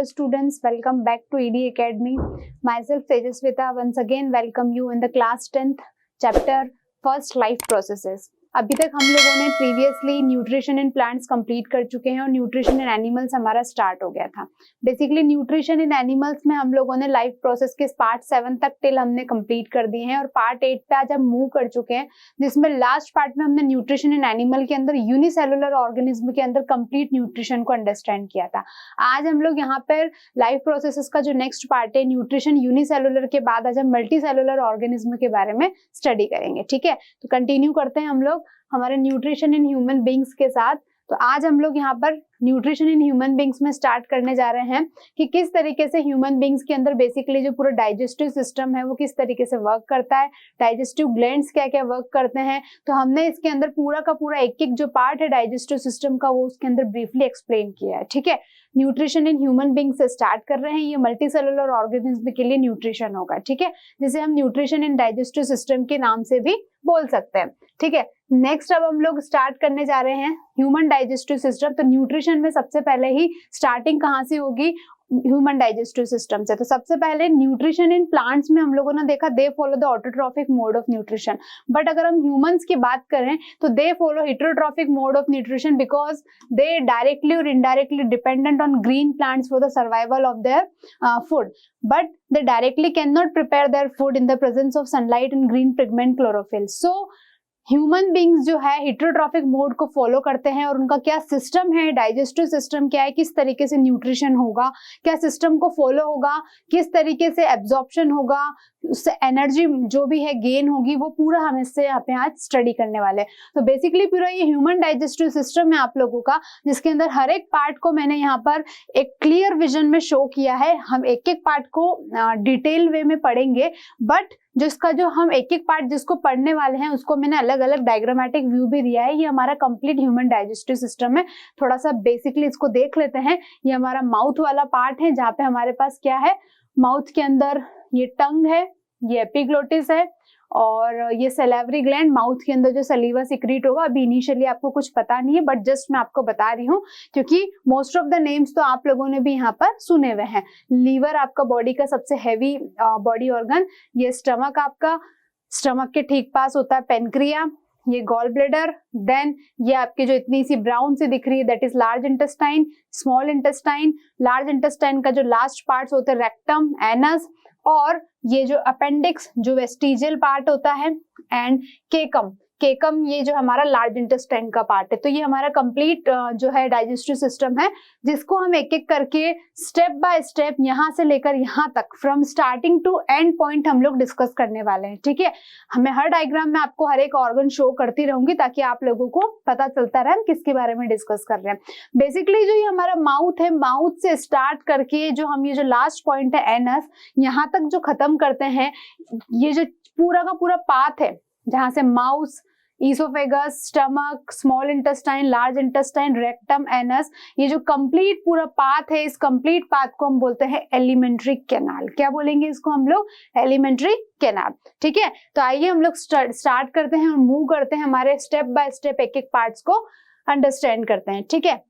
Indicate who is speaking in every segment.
Speaker 1: Dear students, welcome back to ED Academy. Myself Tejaswita once again welcome you in the class 10th chapter First Life Processes. अभी तक हम लोगों ने previously nutrition in plants complete कर चुके हैं और न्यूट्रिशन इन एनिमल्स हमारा स्टार्ट हो गया था। बेसिकली न्यूट्रिशन इन एनिमल्स में हम लोगों ने लाइफ प्रोसेस के पार्ट 7 तक टिल हमने कंप्लीट कर दिए हैं और पार्ट 8 पे आज हम मूव कर चुके हैं, जिसमें लास्ट पार्ट में हमने न्यूट्रिशन इन एनिमल के अंदर यूनिसेलुलर ऑर्गेनिज्म के अंदर कंप्लीट न्यूट्रिशन को अंडरस्टैंड किया था। आज हम लोग यहाँ पर लाइफ प्रोसेसेस का जो नेक्स्ट पार्ट है न्यूट्रिशन यूनिसेलुलर के बाद आज हम मल्टी सेलुलर ऑर्गेनिज्म के बारे में स्टडी करेंगे। ठीक है, तो कंटिन्यू करते हैं हम लोग हमारे न्यूट्रिशन इन ह्यूमन बींग्स के साथ। तो आज हम लोग यहाँ पर न्यूट्रिशन इन ह्यूमन बींग्स में स्टार्ट करने जा रहे हैं कि किस तरीके से ह्यूमन बींग्स के अंदर बेसिकली जो पूरा डाइजेस्टिव सिस्टम है वो किस तरीके से वर्क करता है, डाइजेस्टिव ग्लैंड्स क्या क्या वर्क करते हैं। तो हमने इसके अंदर पूरा का पूरा एक एक जो पार्ट है डाइजेस्टिव सिस्टम का वो उसके अंदर ब्रीफली एक्सप्लेन किया है। ठीक है, न्यूट्रिशन इन ह्यूमन बींग्स से स्टार्ट कर रहे हैं, ये मल्टी सेलुलर ऑर्गेनिज्म के लिए न्यूट्रिशन होगा। ठीक है, जिसे हम न्यूट्रिशन इन डाइजेस्टिव सिस्टम के नाम से भी बोल सकते हैं। ठीक है, नेक्स्ट अब हम लोग स्टार्ट करने जा रहे हैं ह्यूमन डाइजेस्टिव सिस्टम। तो न्यूट्रिशन में सबसे पहले ही स्टार्टिंग कहाँ से होगी, ह्यूमन डाइजेस्टिव सिस्टम से। तो सबसे पहले न्यूट्रिशन इन प्लांट्स में हम लोगों ने देखा they follow the autotrophic mode of nutrition, but अगर हम ह्यूमंस की बात करें तो they follow heterotrophic mode of nutrition because they directly और indirectly dependent on green plants for the survival of their food, but they directly cannot prepare their food in the presence of sunlight and green pigment chlorophyll. So human beings जो है heterotrophic mode को follow करते हैं और उनका क्या system है, digestive system क्या है, किस तरीके से न्यूट्रिशन होगा, क्या सिस्टम को फॉलो होगा, किस तरीके से एब्जॉर्प्शन होगा, उससे एनर्जी जो भी है गेन होगी, वो पूरा हम इससे यहाँ पे आज स्टडी करने वाले हैं। तो बेसिकली पूरा ये ह्यूमन डाइजेस्टिव सिस्टम है आप लोगों का, जिसके अंदर हर एक पार्ट को मैंने यहाँ पर एक क्लियर विजन में शो किया है। हम एक एक पार्ट को डिटेल वे में पढ़ेंगे, बट जिसका जो हम एक एक पार्ट जिसको पढ़ने वाले हैं उसको मैंने अलग अलग डायग्रामेटिक व्यू भी दिया है। ये हमारा कंप्लीट ह्यूमन डाइजेस्टिव सिस्टम है। थोड़ा सा बेसिकली इसको देख लेते हैं। ये हमारा माउथ वाला पार्ट है, जहाँ पे हमारे पास क्या है, माउथ के अंदर ये टंग है, ये एपिग्लोटिस है और ये सैलिवरी ग्लैंड, माउथ के अंदर जो सलीवा सिक्रीट होगा। अभी इनिशियली आपको कुछ पता नहीं है, बट जस्ट मैं आपको बता रही हूँ क्योंकि मोस्ट ऑफ द नेम्स तो आप लोगों ने भी यहाँ पर सुने हुए हैं। लीवर आपका बॉडी का सबसे हैवी बॉडी ऑर्गन, ये स्टमक आपका, स्टमक के ठीक पास होता है पेनक्रिया, ये गॉल ब्लेडर, देन ये आपकी जो इतनी सी ब्राउन सी दिख रही है that is large intestine, small intestine, large intestine का जो लास्ट पार्ट्स होते हैं रेक्टम, एनस, और ये जो अपेंडिक्स जो वेस्टिजियल पार्ट होता है, एंड केकम, केकम ये जो हमारा लार्ज इंटेस्टाइन का पार्ट है। तो ये हमारा कंप्लीट जो है डाइजेस्टिव सिस्टम है, जिसको हम एक एक करके स्टेप बाय स्टेप यहाँ से लेकर यहाँ तक from starting to end point हम लोग डिस्कस करने वाले हैं। ठीक है, हमें हर डायग्राम में आपको हर एक ऑर्गन शो करती रहूंगी ताकि आप लोगों को पता चलता रहे हम किसके बारे में डिस्कस कर रहे हैं। बेसिकली जो ये हमारा माउथ है, माउथ से स्टार्ट करके जो हम ये जो लास्ट पॉइंट है एनस, यहाँ तक जो खत्म करते हैं, ये जो पूरा का पूरा पाथ है जहां से mouth, oesophagus, stomach, small intestine, large intestine, rectum, anus, ये जो कंप्लीट पूरा पाथ है, इस कंप्लीट पाथ को हम बोलते हैं एलिमेंट्री कैनाल। क्या बोलेंगे इसको हम लोग, एलिमेंट्री कैनाल। ठीक है, तो आइए हम लोग स्टार्ट करते हैं और मूव करते हैं, हमारे स्टेप बाय स्टेप एक एक पार्ट्स को अंडरस्टैंड करते हैं। ठीक है,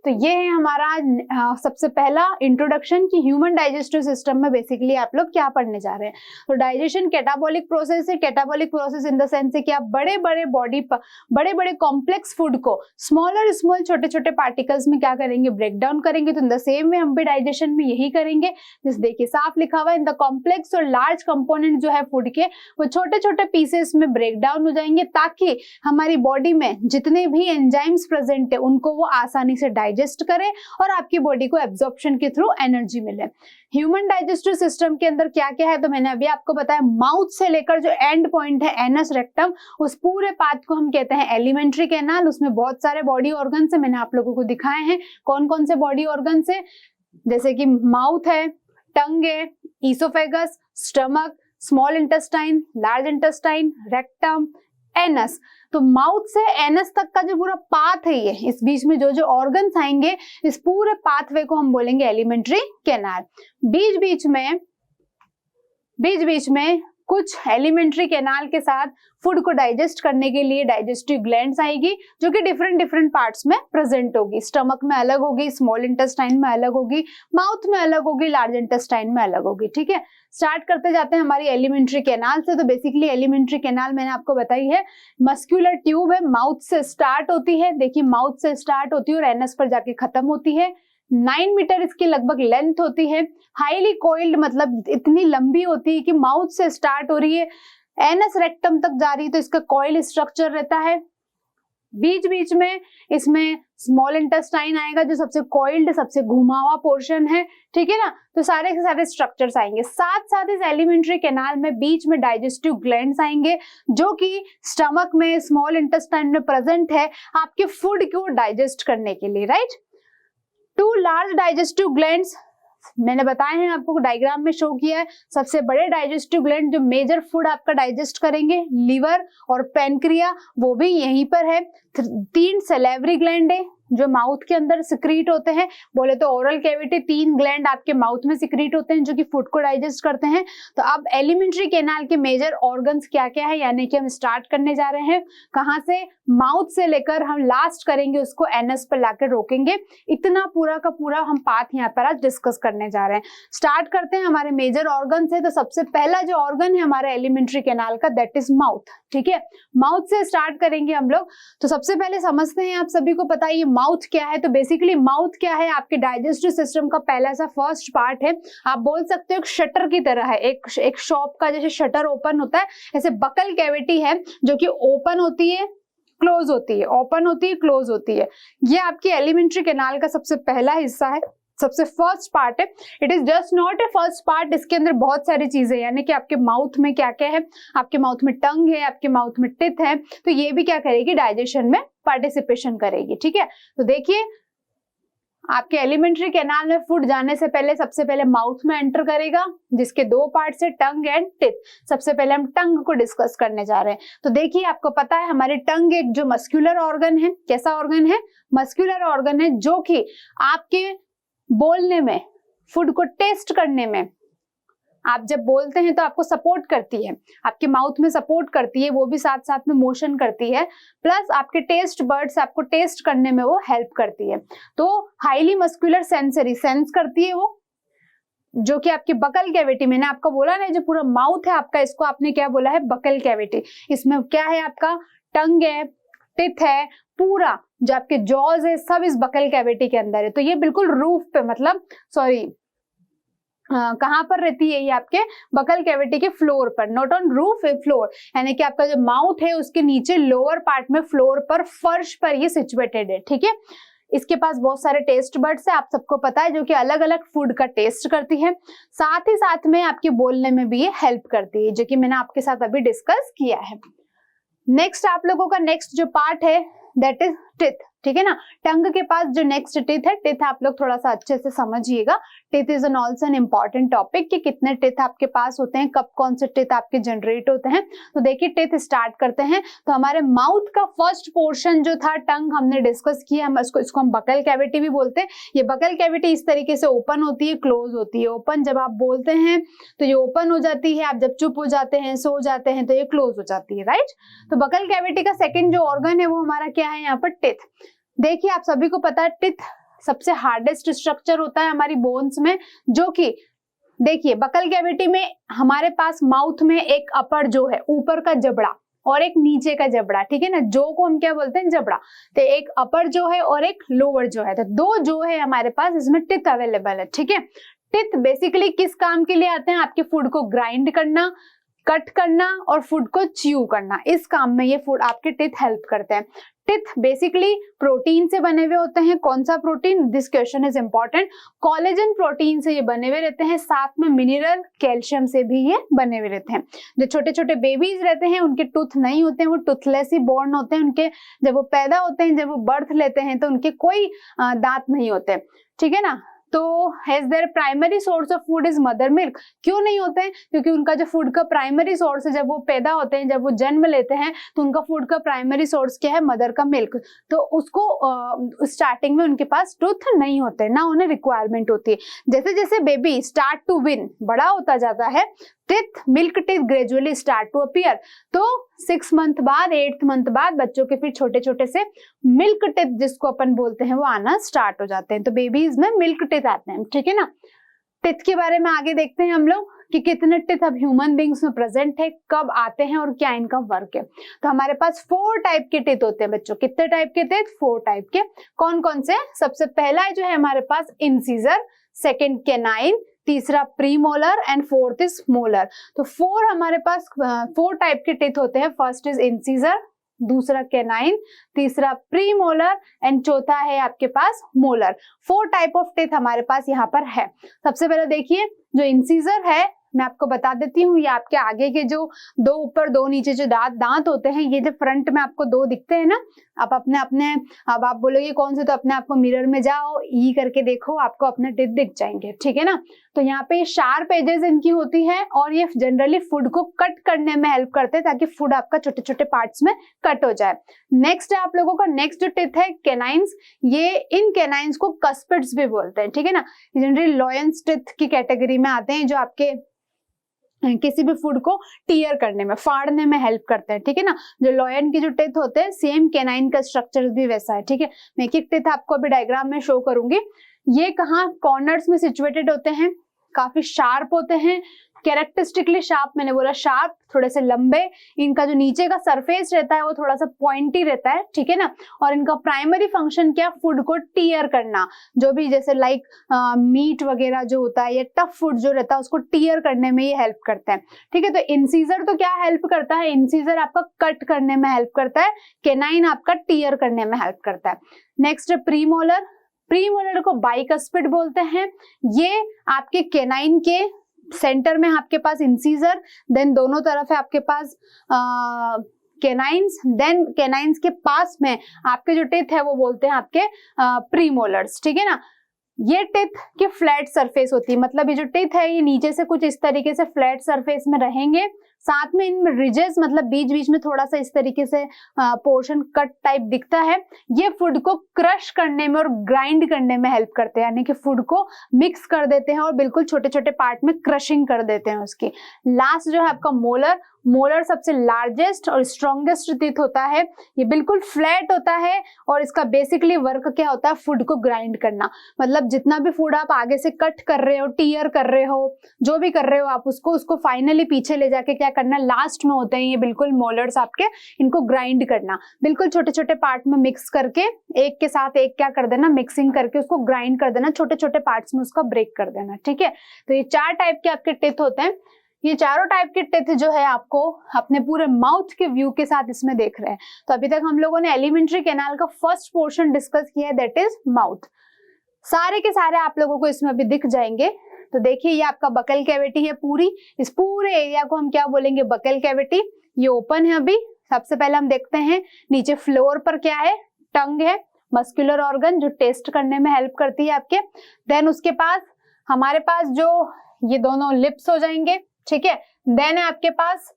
Speaker 1: तो ये है हमारा सबसे पहला इंट्रोडक्शन कि ह्यूमन डाइजेस्टिव सिस्टम में बेसिकली आप लोग क्या पढ़ने जा रहे हैं। तो डाइजेशन कैटाबॉलिक प्रोसेस है। Catabolic process in the sense है कि आप बड़े बड़े कॉम्प्लेक्स फूड को स्मॉल छोटे छोटे पार्टिकल्स में क्या करेंगे, ब्रेक डाउन करेंगे। तो इन द सेम वे हम भी डाइजेशन में यही करेंगे। जैसे देखिए साफ लिखा हुआ है, इन द कॉम्प्लेक्स और लार्ज कंपोनेंट जो है फूड के वो छोटे छोटे पीसेस में ब्रेक डाउन हो जाएंगे, ताकि हमारी बॉडी में जितने भी एंजाइम्स प्रेजेंट है उनको वो आसानी से डाइजेस्ट करें और आपकी बॉडी को एब्जॉर्प्शन के थ्रू एनर्जी मिले। ह्यूमन डाइजेस्टिव सिस्टम के अंदर क्या क्या है, तो मैंने अभी आपको बताया, माउथ से लेकर जो एंड पॉइंट है एनस, रेक्टम, उस पूरे पाथ को हम कहते हैं एलिमेंट्री कैनाल। उसमें बहुत सारे बॉडी ऑर्गन है, मैंने आप लोगों को दिखाए हैं कौन कौन से बॉडी ऑर्गन है, जैसे कि माउथ है, टंग है, oesophagus, stomach, small intestine, large intestine, rectum, anus. तो माउथ से एनस तक का जो पूरा पाथ है, ये इस बीच में जो जो ऑर्गन्स आएंगे, इस पूरे पाथवे को हम बोलेंगे एलिमेंट्री कैनाल। बीच बीच में कुछ एलिमेंट्री कैनाल के साथ फूड को डाइजेस्ट करने के लिए डाइजेस्टिव ग्लैंड्स आएगी जो कि डिफरेंट डिफरेंट पार्ट्स में प्रेजेंट होगी। स्टमक में अलग होगी, स्मॉल इंटेस्टाइन में अलग होगी, माउथ में अलग होगी, लार्ज इंटेस्टाइन में अलग होगी। ठीक है, स्टार्ट करते जाते हैं हमारी एलिमेंट्री कैनाल से। तो बेसिकली एलिमेंट्री कैनाल मैंने आपको बताई है मस्कुलर ट्यूब है, माउथ से स्टार्ट होती है। देखिए माउथ से स्टार्ट होती है और एनस पर जाके खत्म होती है। 9 मीटर इसकी लगभग लेंथ होती है। हाईली कोइल्ड मतलब इतनी लंबी होती है कि माउथ से स्टार्ट हो रही है, एनस रेक्टम तक जा रही है, तो इसका कॉइल स्ट्रक्चर रहता है। बीच बीच में इसमें स्मॉल इंटेस्टाइन आएगा जो सबसे कॉइल्ड, सबसे घुमा हुआ पोर्शन है। ठीक है ना, तो सारे के सारे स्ट्रक्चर्स आएंगे। साथ साथ इस एलिमेंट्री कैनाल में बीच में डाइजेस्टिव ग्लैंड्स आएंगे जो कि स्टमक में, स्मॉल इंटेस्टाइन में प्रेजेंट है आपके फूड को डाइजेस्ट करने के लिए, राइट। 2 लार्ज डाइजेस्टिव ग्लैंड्स मैंने बताए हैं आपको, डायग्राम में शो किया है। सबसे बड़े डाइजेस्टिव ग्लैंड जो मेजर फूड आपका डाइजेस्ट करेंगे, लीवर और पैनक्रिया, वो भी यहीं पर है। 3 सैलिवरी ग्लैंड है जो माउथ के अंदर सिक्रीट होते हैं। बोले तो ओरल कैविटी 3 ग्लैंड आपके माउथ में सिक्रीट होते हैं जो कि फूड को डाइजेस्ट करते हैं। तो अब एलिमेंट्री कैनाल के मेजर ऑर्गन्स क्या क्या है, यानी कि हम स्टार्ट करने जा रहे हैं कहां से, माउथ से लेकर हम लास्ट करेंगे उसको एनस पर लाकर रोकेंगे। इतना पूरा का पूरा हम पाथ यहाँ पर आज डिस्कस करने जा रहे हैं। स्टार्ट करते हैं हमारे मेजर ऑर्गन से। तो सबसे पहला जो ऑर्गन है हमारे एलिमेंट्री कैनाल का, दैट इज माउथ। ठीक है, माउथ से स्टार्ट करेंगे हम लोग। तो सबसे पहले समझते हैं, आप सभी को पता है ये माउथ क्या है। तो बेसिकली माउथ क्या है, आपके डाइजेस्टिव सिस्टम का पहला सा फर्स्ट पार्ट है। आप बोल सकते हो एक शटर की तरह है, एक शॉप का जैसे शटर ओपन होता है, ऐसे बकल कैविटी है जो कि ओपन होती है, क्लोज होती है, ओपन होती है, क्लोज होती है। ये आपकी एलिमेंट्री कैनाल का सबसे पहला हिस्सा है, सबसे फर्स्ट पार्ट है। It is just not a first part, इसके अंदर बहुत सारी चीजें, यानी कि आपके माउथ में क्या क्या है, आपके माउथ में टंग है, आपके माउथ में टिथ है, तो ये भी क्या करेगी, डाइजेशन में पार्टिसिपेशन करेगी। ठीक है, तो देखिए आपके एलिमेंट्री कैनाल में फूड जाने से पहले सबसे पहले माउथ में एंटर करेगा, जिसके 2 पार्ट्स है, टंग एंड टिथ। सबसे पहले हम टंग को डिस्कस करने जा रहे हैं। तो देखिए आपको पता है हमारी टंग एक जो मस्कुलर ऑर्गन है, कैसा ऑर्गन है, मस्कुलर ऑर्गन है, जो कि आपके बोलने में, फूड को टेस्ट करने में, आप जब बोलते हैं तो आपको सपोर्ट करती है, आपके माउथ में सपोर्ट करती है, वो भी साथ साथ में मोशन करती है, प्लस आपके टेस्ट बर्ड्स आपको टेस्ट करने में वो हेल्प करती है। तो हाईली मस्कुलर सेंसरी, सेंस करती है वो, जो कि आपकी बकल कैविटी, मैंने आपको बोला ना जो पूरा माउथ है आपका, इसको आपने क्या बोला है, बकल कैविटी। इसमें क्या है, आपका टंग है, टिथ है, पूरा जो आपके जॉज है सब इस बकल कैविटी के अंदर है। तो ये बिल्कुल रूफ पे, मतलब सॉरी कहां पर रहती है, ये आपके बकल कैविटी के फ्लोर पर, नॉट ऑन रूफ, फ्लोर, यानी कि आपका जो माउथ है उसके नीचे लोअर पार्ट में, फ्लोर पर, फर्श पर ये सिचुएटेड है। ठीक है, इसके पास बहुत सारे टेस्ट बर्ड्स है, आप सबको पता है, जो कि अलग अलग फूड का टेस्ट करती है, साथ ही साथ में आपके बोलने में भी ये हेल्प करती है, जो कि मैंने आपके साथ अभी डिस्कस किया है। नेक्स्ट आप लोगों का नेक्स्ट जो पार्ट है दैट इज टिथ। ठीक है ना, टंग के पास जो नेक्स्ट टिथ है, टिथ आप लोग थोड़ा सा अच्छे से समझिएगा। Teeth is an also an important topic कि कितने टिथ आपके पास होते हैं, कब कौन से टिथ आपके जनरेट होते हैं। तो देखिए टिथ स्टार्ट करते हैं। तो हमारे माउथ का फर्स्ट पोर्शन जो था टंग, हमने डिस्कस किया, हम इसको हम बकल कैविटी भी बोलते हैं। ये बकल कैविटी इस तरीके से ओपन होती है, क्लोज होती है। ओपन जब आप बोलते हैं तो ये ओपन हो जाती है, आप जब चुप हो जाते हैं, सो जाते हैं, तो ये क्लोज हो जाती है, राइट। तो बकल कैविटी का सेकेंड जो ऑर्गन है वो हमारा क्या है, यहाँ पर टिथ। देखिए आप सभी को पता है टिथ सबसे हार्डेस्ट स्ट्रक्चर होता है हमारी बोन्स में, जो कि देखिए बकल कैविटी में हमारे पास माउथ में एक अपर जो है, ऊपर का जबड़ा, और एक नीचे का जबड़ा। ठीक है ना, जो को हम क्या बोलते हैं, जबड़ा। तो एक अपर जो है और एक लोअर जो है, तो 2 जो है हमारे पास, इसमें टिथ अवेलेबल है। ठीक है, टिथ बेसिकली किस काम के लिए आते हैं, आपके फूड को ग्राइंड करना, कट करना और फूड को च्यू करना, इस काम में ये फूड आपके टिथ हेल्प करते हैं। टिथ बेसिकली प्रोटीन से बने हुए होते हैं। कौन सा protein, this question is important. Collagen protein से ये बने हुए रहते हैं, साथ में मिनरल कैल्शियम से भी ये बने हुए रहते हैं। जो छोटे छोटे बेबीज रहते हैं उनके टूथ नहीं होते हैं, वो टूथलेस ही बॉर्न होते हैं। उनके जब वो पैदा होते हैं, जब वो बर्थ लेते हैं, तो उनके कोई दांत नहीं होते। ठीक है ना, तो has their primary source of food is mother milk. क्यों नहीं होते हैं, क्योंकि उनका जो फूड का प्राइमरी सोर्स है, जब वो पैदा होते हैं, जब वो जन्म लेते हैं, तो उनका फूड का प्राइमरी सोर्स क्या है, मदर का मिल्क। तो उसको स्टार्टिंग में उनके पास टूथ नहीं होते, ना उन्हें रिक्वायरमेंट होती है। जैसे जैसे बेबी स्टार्ट टू विन, बड़ा होता जाता है, teeth milk teeth gradually start to appear. तो 6 मंथ बाद 8th मंथ बाद बच्चों के फिर छोटे छोटे से मिल्क टिथ जिसको अपन बोलते हैं वो आना स्टार्ट हो जाते हैं। तो बेबीज में मिल्क टिथ आते हैं, ठीक है ना। टिथ के बारे में आगे देखते हैं हम लोग कि कितने टिथ अब ह्यूमन बींग्स में प्रेजेंट है, कब आते हैं और क्या इनका वर्क है। तो हमारे पास 4 टाइप के टिथ होते हैं बच्चों। कितने टाइप के टिथ? 4 टाइप के। कौन कौन से? सबसे पहला जो है हमारे पास इंसीजर, सेकंड कैनाइन, तीसरा premolar and fourth is molar. तो 4 हमारे पास 4 टाइप के टिथ होते हैं। फर्स्ट इज इंसीजर, दूसरा कैनाइन, तीसरा प्रीमोलर एंड चौथा है आपके पास मोलर। 4 टाइप ऑफ टिथ हमारे पास यहाँ पर है। सबसे पहले देखिए जो इंसीजर है, मैं आपको बता देती हूँ, ये आपके आगे के जो 2 ऊपर 2 नीचे जो दांत होते हैं, ये जो फ्रंट में आपको 2 दिखते हैं ना, आप अब आप बोलोगे कौन से, तो अपने आपको मिरर में जाओ, ई करके देखो, आपको अपने टिथ दिख जाएंगे, ठीक है ना। तो यहाँ पे शार्प एजेस इनकी होती है और ये जनरली फूड को कट करने में हेल्प करते हैं ताकि फूड आपका छोटे छोटे पार्ट्स में कट हो जाए। नेक्स्ट है आप लोगों का नेक्स्ट जो टिथ है कैनाइन्स, ये इन कैनाइन्स को कस्पिड्स भी बोलते हैं, ठीक है ना। जनरली लॉयंस टिथ की कैटेगरी में आते हैं, जो आपके किसी भी फूड को टीयर करने में, फाड़ने में हेल्प करते हैं, ठीक है ना। जो लॉयन के जो टिथ होते हैं, सेम कैनाइन का स्ट्रक्चर भी वैसा है, ठीक है। मैं एक टिथ आपको अभी डायग्राम में शो करूंगी। ये कहाँ कॉर्नर्स में सिचुएटेड होते हैं, काफी शार्प होते हैं, कैरेक्टरिस्टिकली शार्प, मैंने बोला शार्प, थोड़े से लंबे, इनका जो नीचे का सरफेस रहता है वो थोड़ा सा पॉइंटी रहता है, ठीक है ना। और इनका प्राइमरी फंक्शन क्या? फूड को टीयर करना, जो भी जैसे लाइक मीट वगैरह जो होता है या टफ फूड जो रहता है उसको टीयर करने में ये हेल्प करते हैं, ठीक है। तो इंसीजर तो क्या हेल्प करता है? इंसीजर आपका कट करने में हेल्प करता है, कैनाइन आपका टीयर करने में हेल्प करता है। नेक्स्ट है प्रीमोलर। प्रीमोलर को बाइकस्पिड बोलते हैं। ये आपके कैनाइन के सेंटर में आपके पास इंसीजर, देन दोनों तरफ है आपके पास कैनाइन्स, देन कैनाइन्स के पास में आपके जो टिथ है वो बोलते हैं आपके प्रीमोलर्स, ठीक है ना। ये टिथ की फ्लैट सरफेस होती है, मतलब ये जो टिथ है ये नीचे से कुछ इस तरीके से फ्लैट सरफेस में रहेंगे, साथ में इनमें रिजेस, मतलब बीच बीच में थोड़ा सा इस तरीके से पोर्शन कट टाइप दिखता है। ये फूड को क्रश करने में और ग्राइंड करने में हेल्प करते हैं, यानी कि फूड को मिक्स कर देते हैं और बिल्कुल छोटे छोटे पार्ट में क्रशिंग कर देते हैं उसकी। लास्ट जो है आपका मोलर। मोलर सबसे लार्जेस्ट और स्ट्रॉन्गेस्ट टीथ होता है। ये बिल्कुल फ्लैट होता है और इसका बेसिकली वर्क क्या होता है? फूड को ग्राइंड करना। मतलब जितना भी फूड आप आगे से कट कर रहे हो, टीयर कर रहे हो, जो भी कर रहे हो आप उसको फाइनली पीछे ले जाके क्या करना, लास्ट में होते हैं ये बिल्कुल मोलर्स आपके, इनको ग्राइंड करना, बिल्कुल छोटे छोटे पार्ट में मिक्स करके एक के साथ एक क्या कर देना, मिक्सिंग करके उसको ग्राइंड कर देना, छोटे छोटे पार्ट्स में उसका ब्रेक कर देना, ठीक है। तो ये 4 टाइप के आपके टिथ होते हैं। ये चारों टाइप के टिथ जो है आपको अपने पूरे माउथ के व्यू के साथ इसमें देख रहे हैं। तो अभी तक हम लोगों ने एलिमेंट्री कैनाल का फर्स्ट पोर्शन डिस्कस किया है, दैट इज माउथ। सारे के सारे आप लोगों को इसमें अभी दिख जाएंगे। तो देखिए ये आपका बकल कैविटी है पूरी, इस पूरे एरिया को हम क्या बोलेंगे? Buccal cavity. ये ओपन है अभी। सबसे पहले हम देखते हैं नीचे फ्लोर पर क्या है, टंग है, मस्कुलर ऑर्गन जो टेस्ट करने में हेल्प करती है आपके। देन उसके पास हमारे पास जो ये दोनों लिप्स हो जाएंगे, ठीक है। देन है आपके पास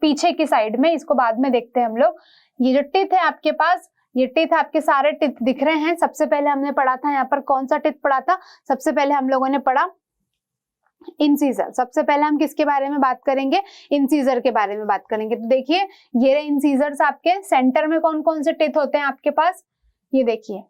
Speaker 1: पीछे की साइड में, इसको बाद में देखते हैं हम लोग। ये जो टिथ है आपके पास, ये टिथ आपके सारे टिथ दिख रहे हैं। सबसे पहले हमने पढ़ा था यहाँ पर कौन सा टिथ पढ़ा था? सबसे पहले हम लोगों ने पढ़ा इंसीजर। सबसे पहले हम किसके बारे में बात करेंगे? इंसीजर के बारे में बात करेंगे। तो देखिए ये रहे इंसीजर्स आपके। सेंटर में कौन कौन से टिथ होते हैं आपके पास? ये देखिए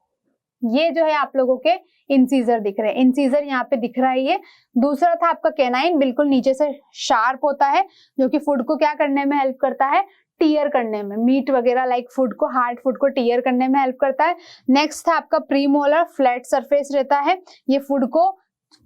Speaker 1: ये जो है आप लोगों के इंसीजर दिख रहे हैं। इंसीजर यहाँ पे दिख रहा है ये। दूसरा था आपका कैनाइन, बिल्कुल नीचे से शार्प होता है, जो कि फूड को क्या करने में हेल्प करता है? टीयर करने में, मीट वगैरह लाइक फूड को, हार्ड फूड को टीयर करने में हेल्प करता है। नेक्स्ट था आपका प्रीमोलर, फ्लैट सरफेस रहता है, ये फूड को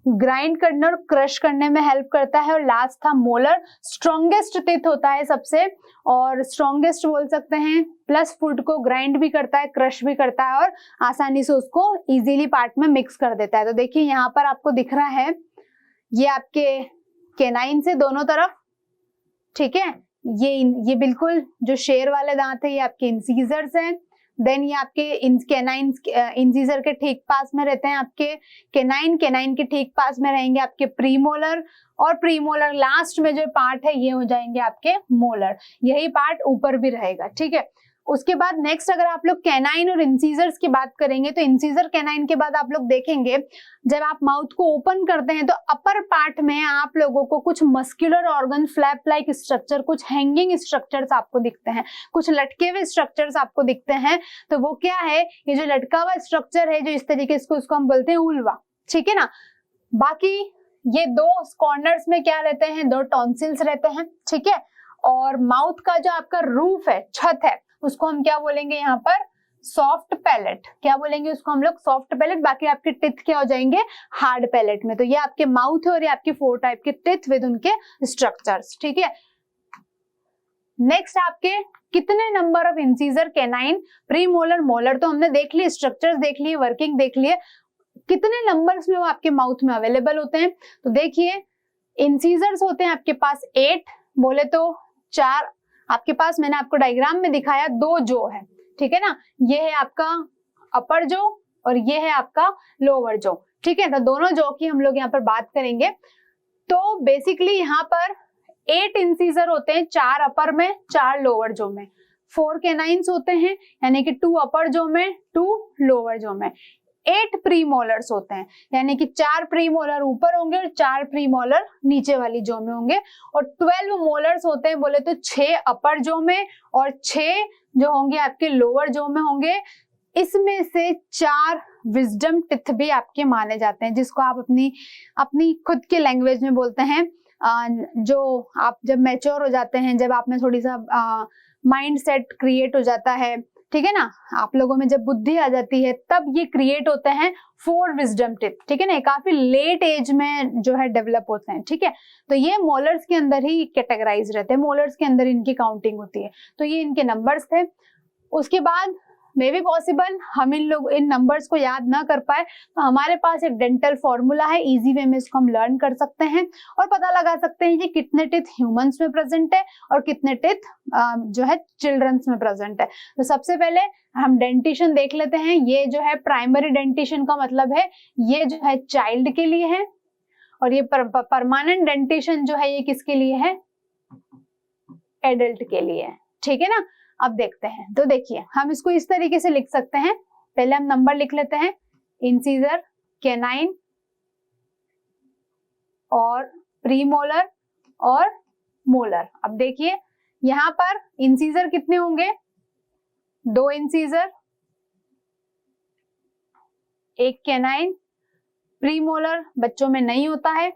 Speaker 1: ग्राइंड करने और क्रश करने में हेल्प करता है। और लास्ट था मोलर, स्ट्रॉन्गेस्ट टिथ होता है सबसे, और स्ट्रॉन्गेस्ट बोल सकते हैं, प्लस फूड को ग्राइंड भी करता है, क्रश भी करता है और आसानी से उसको इजीली पार्ट में मिक्स कर देता है। तो देखिए यहाँ पर आपको दिख रहा है ये आपके कैनाइन से दोनों तरफ, ठीक है। ये बिल्कुल जो शेर वाले दांत है ये आपके इंसीजर्स हैं। देन ये आपके कैनाइन, इंसीजर के ठीक पास में रहते हैं आपके कैनाइन, कैनाइन के ठीक पास में रहेंगे आपके प्रीमोलर, और प्रीमोलर लास्ट में जो पार्ट है ये हो जाएंगे आपके मोलर। यही पार्ट ऊपर भी रहेगा, ठीक है। उसके बाद नेक्स्ट अगर आप लोग कैनाइन और इंसीजर्स की बात करेंगे तो इंसीजर कैनाइन के बाद आप लोग देखेंगे जब आप माउथ को ओपन करते हैं तो अपर पार्ट में आप लोगों को कुछ muscular organ flap like structure, कुछ हैंगिंग स्ट्रक्चर्स आपको दिखते हैं, कुछ लटके हुए स्ट्रक्चर्स आपको दिखते हैं। तो वो क्या है, ये जो लटका हुआ स्ट्रक्चर है जो इस तरीके से उसको हम बोलते हैं उल्वा, ठीक है ना। बाकी ये दो कॉर्नर्स में क्या रहते हैं, दो टॉन्सिल्स रहते हैं, ठीक है। और माउथ का जो आपका रूफ है, छत है, उसको हम क्या बोलेंगे यहाँ पर, सॉफ्ट पैलेट। क्या बोलेंगे उसको हम लोग, सॉफ्ट पैलेट। बाकी आपके टिथ क्या हो जाएंगे, हार्ड पैलेट में। तो ये आपके माउथ है और ये आपके 4 टाइप के टिथ विद उनके स्ट्रक्चर्स, ठीक है। नेक्स्ट आपके कितने number of incisor, canine, pre molar, molar तो हमने देख लिए, स्ट्रक्चर्स देख लिए, वर्किंग देख लिए, कितने नंबर्स में वो आपके माउथ में अवेलेबल होते हैं। तो देखिए इंसीजर्स होते हैं आपके पास 8, बोले तो 4 आपके पास, मैंने आपको डायग्राम में दिखाया 2 जो है, ठीक है ना। ये है आपका अपर जो और ये है आपका लोअर जो, ठीक है। तो दोनों जो की हम लोग यहाँ पर बात करेंगे। तो बेसिकली यहाँ पर 8 इंसीजर होते हैं, 4 अपर में 4 लोअर जो में, 4 कैनाइन्स होते हैं यानी कि 2 अपर जो में 2 लोअर जो में, 8 प्री मोलर्स होते हैं यानी कि 4 प्री मोलर ऊपर होंगे और 4 प्री मोलर नीचे वाली जो में होंगे, और 12 मोलर्स होते हैं, बोले तो 6 अपर जो में और 6 जो होंगे आपके लोअर जो में होंगे। इसमें से 4 विजडम टिथ भी आपके माने जाते हैं, जिसको आप अपनी खुद के लैंग्वेज में बोलते हैं, जो आप जब मैच्योर हो जाते हैं, जब आप में थोड़ी सा माइंड सेट क्रिएट हो जाता है, ठीक है ना, आप लोगों में जब बुद्धि आ जाती है तब ये क्रिएट होते हैं 4 विजडम टिथ, ठीक है ना। काफी लेट एज में जो है डेवलप होते हैं, ठीक है। तो ये मोलर्स के अंदर ही कैटेगराइज रहते हैं, मोलर्स के अंदर इनकी काउंटिंग होती है। तो ये इनके नंबर्स थे। उसके बाद मे बी पॉसिबल हम इन नंबर्स को याद ना कर पाए, तो हमारे पास एक डेंटल फॉर्मूला है, इजी वे में इसको हम लर्न कर सकते हैं और पता लगा सकते हैं कि कितने टिथ ह्यूमंस में प्रेजेंट है और कितने टिथ जो है चिल्ड्रंस में प्रेजेंट है। तो सबसे पहले हम डेंटिशन देख लेते हैं। ये जो है प्राइमरी डेंटिशन का मतलब है ये जो है चाइल्ड के लिए है, और ये परमानेंट डेंटिशन जो है ये किसके लिए है, एडल्ट के लिए है, ठीक है ना। अब देखते हैं, तो देखिए हम इसको इस तरीके से लिख सकते हैं। पहले हम नंबर लिख लेते हैं, इंसीजर, कैनाइन और प्रीमोलर और मोलर। अब देखिए यहां पर इंसीजर कितने होंगे, 2 इंसीजर, 1 कैनाइन। प्रीमोलर बच्चों में नहीं होता है,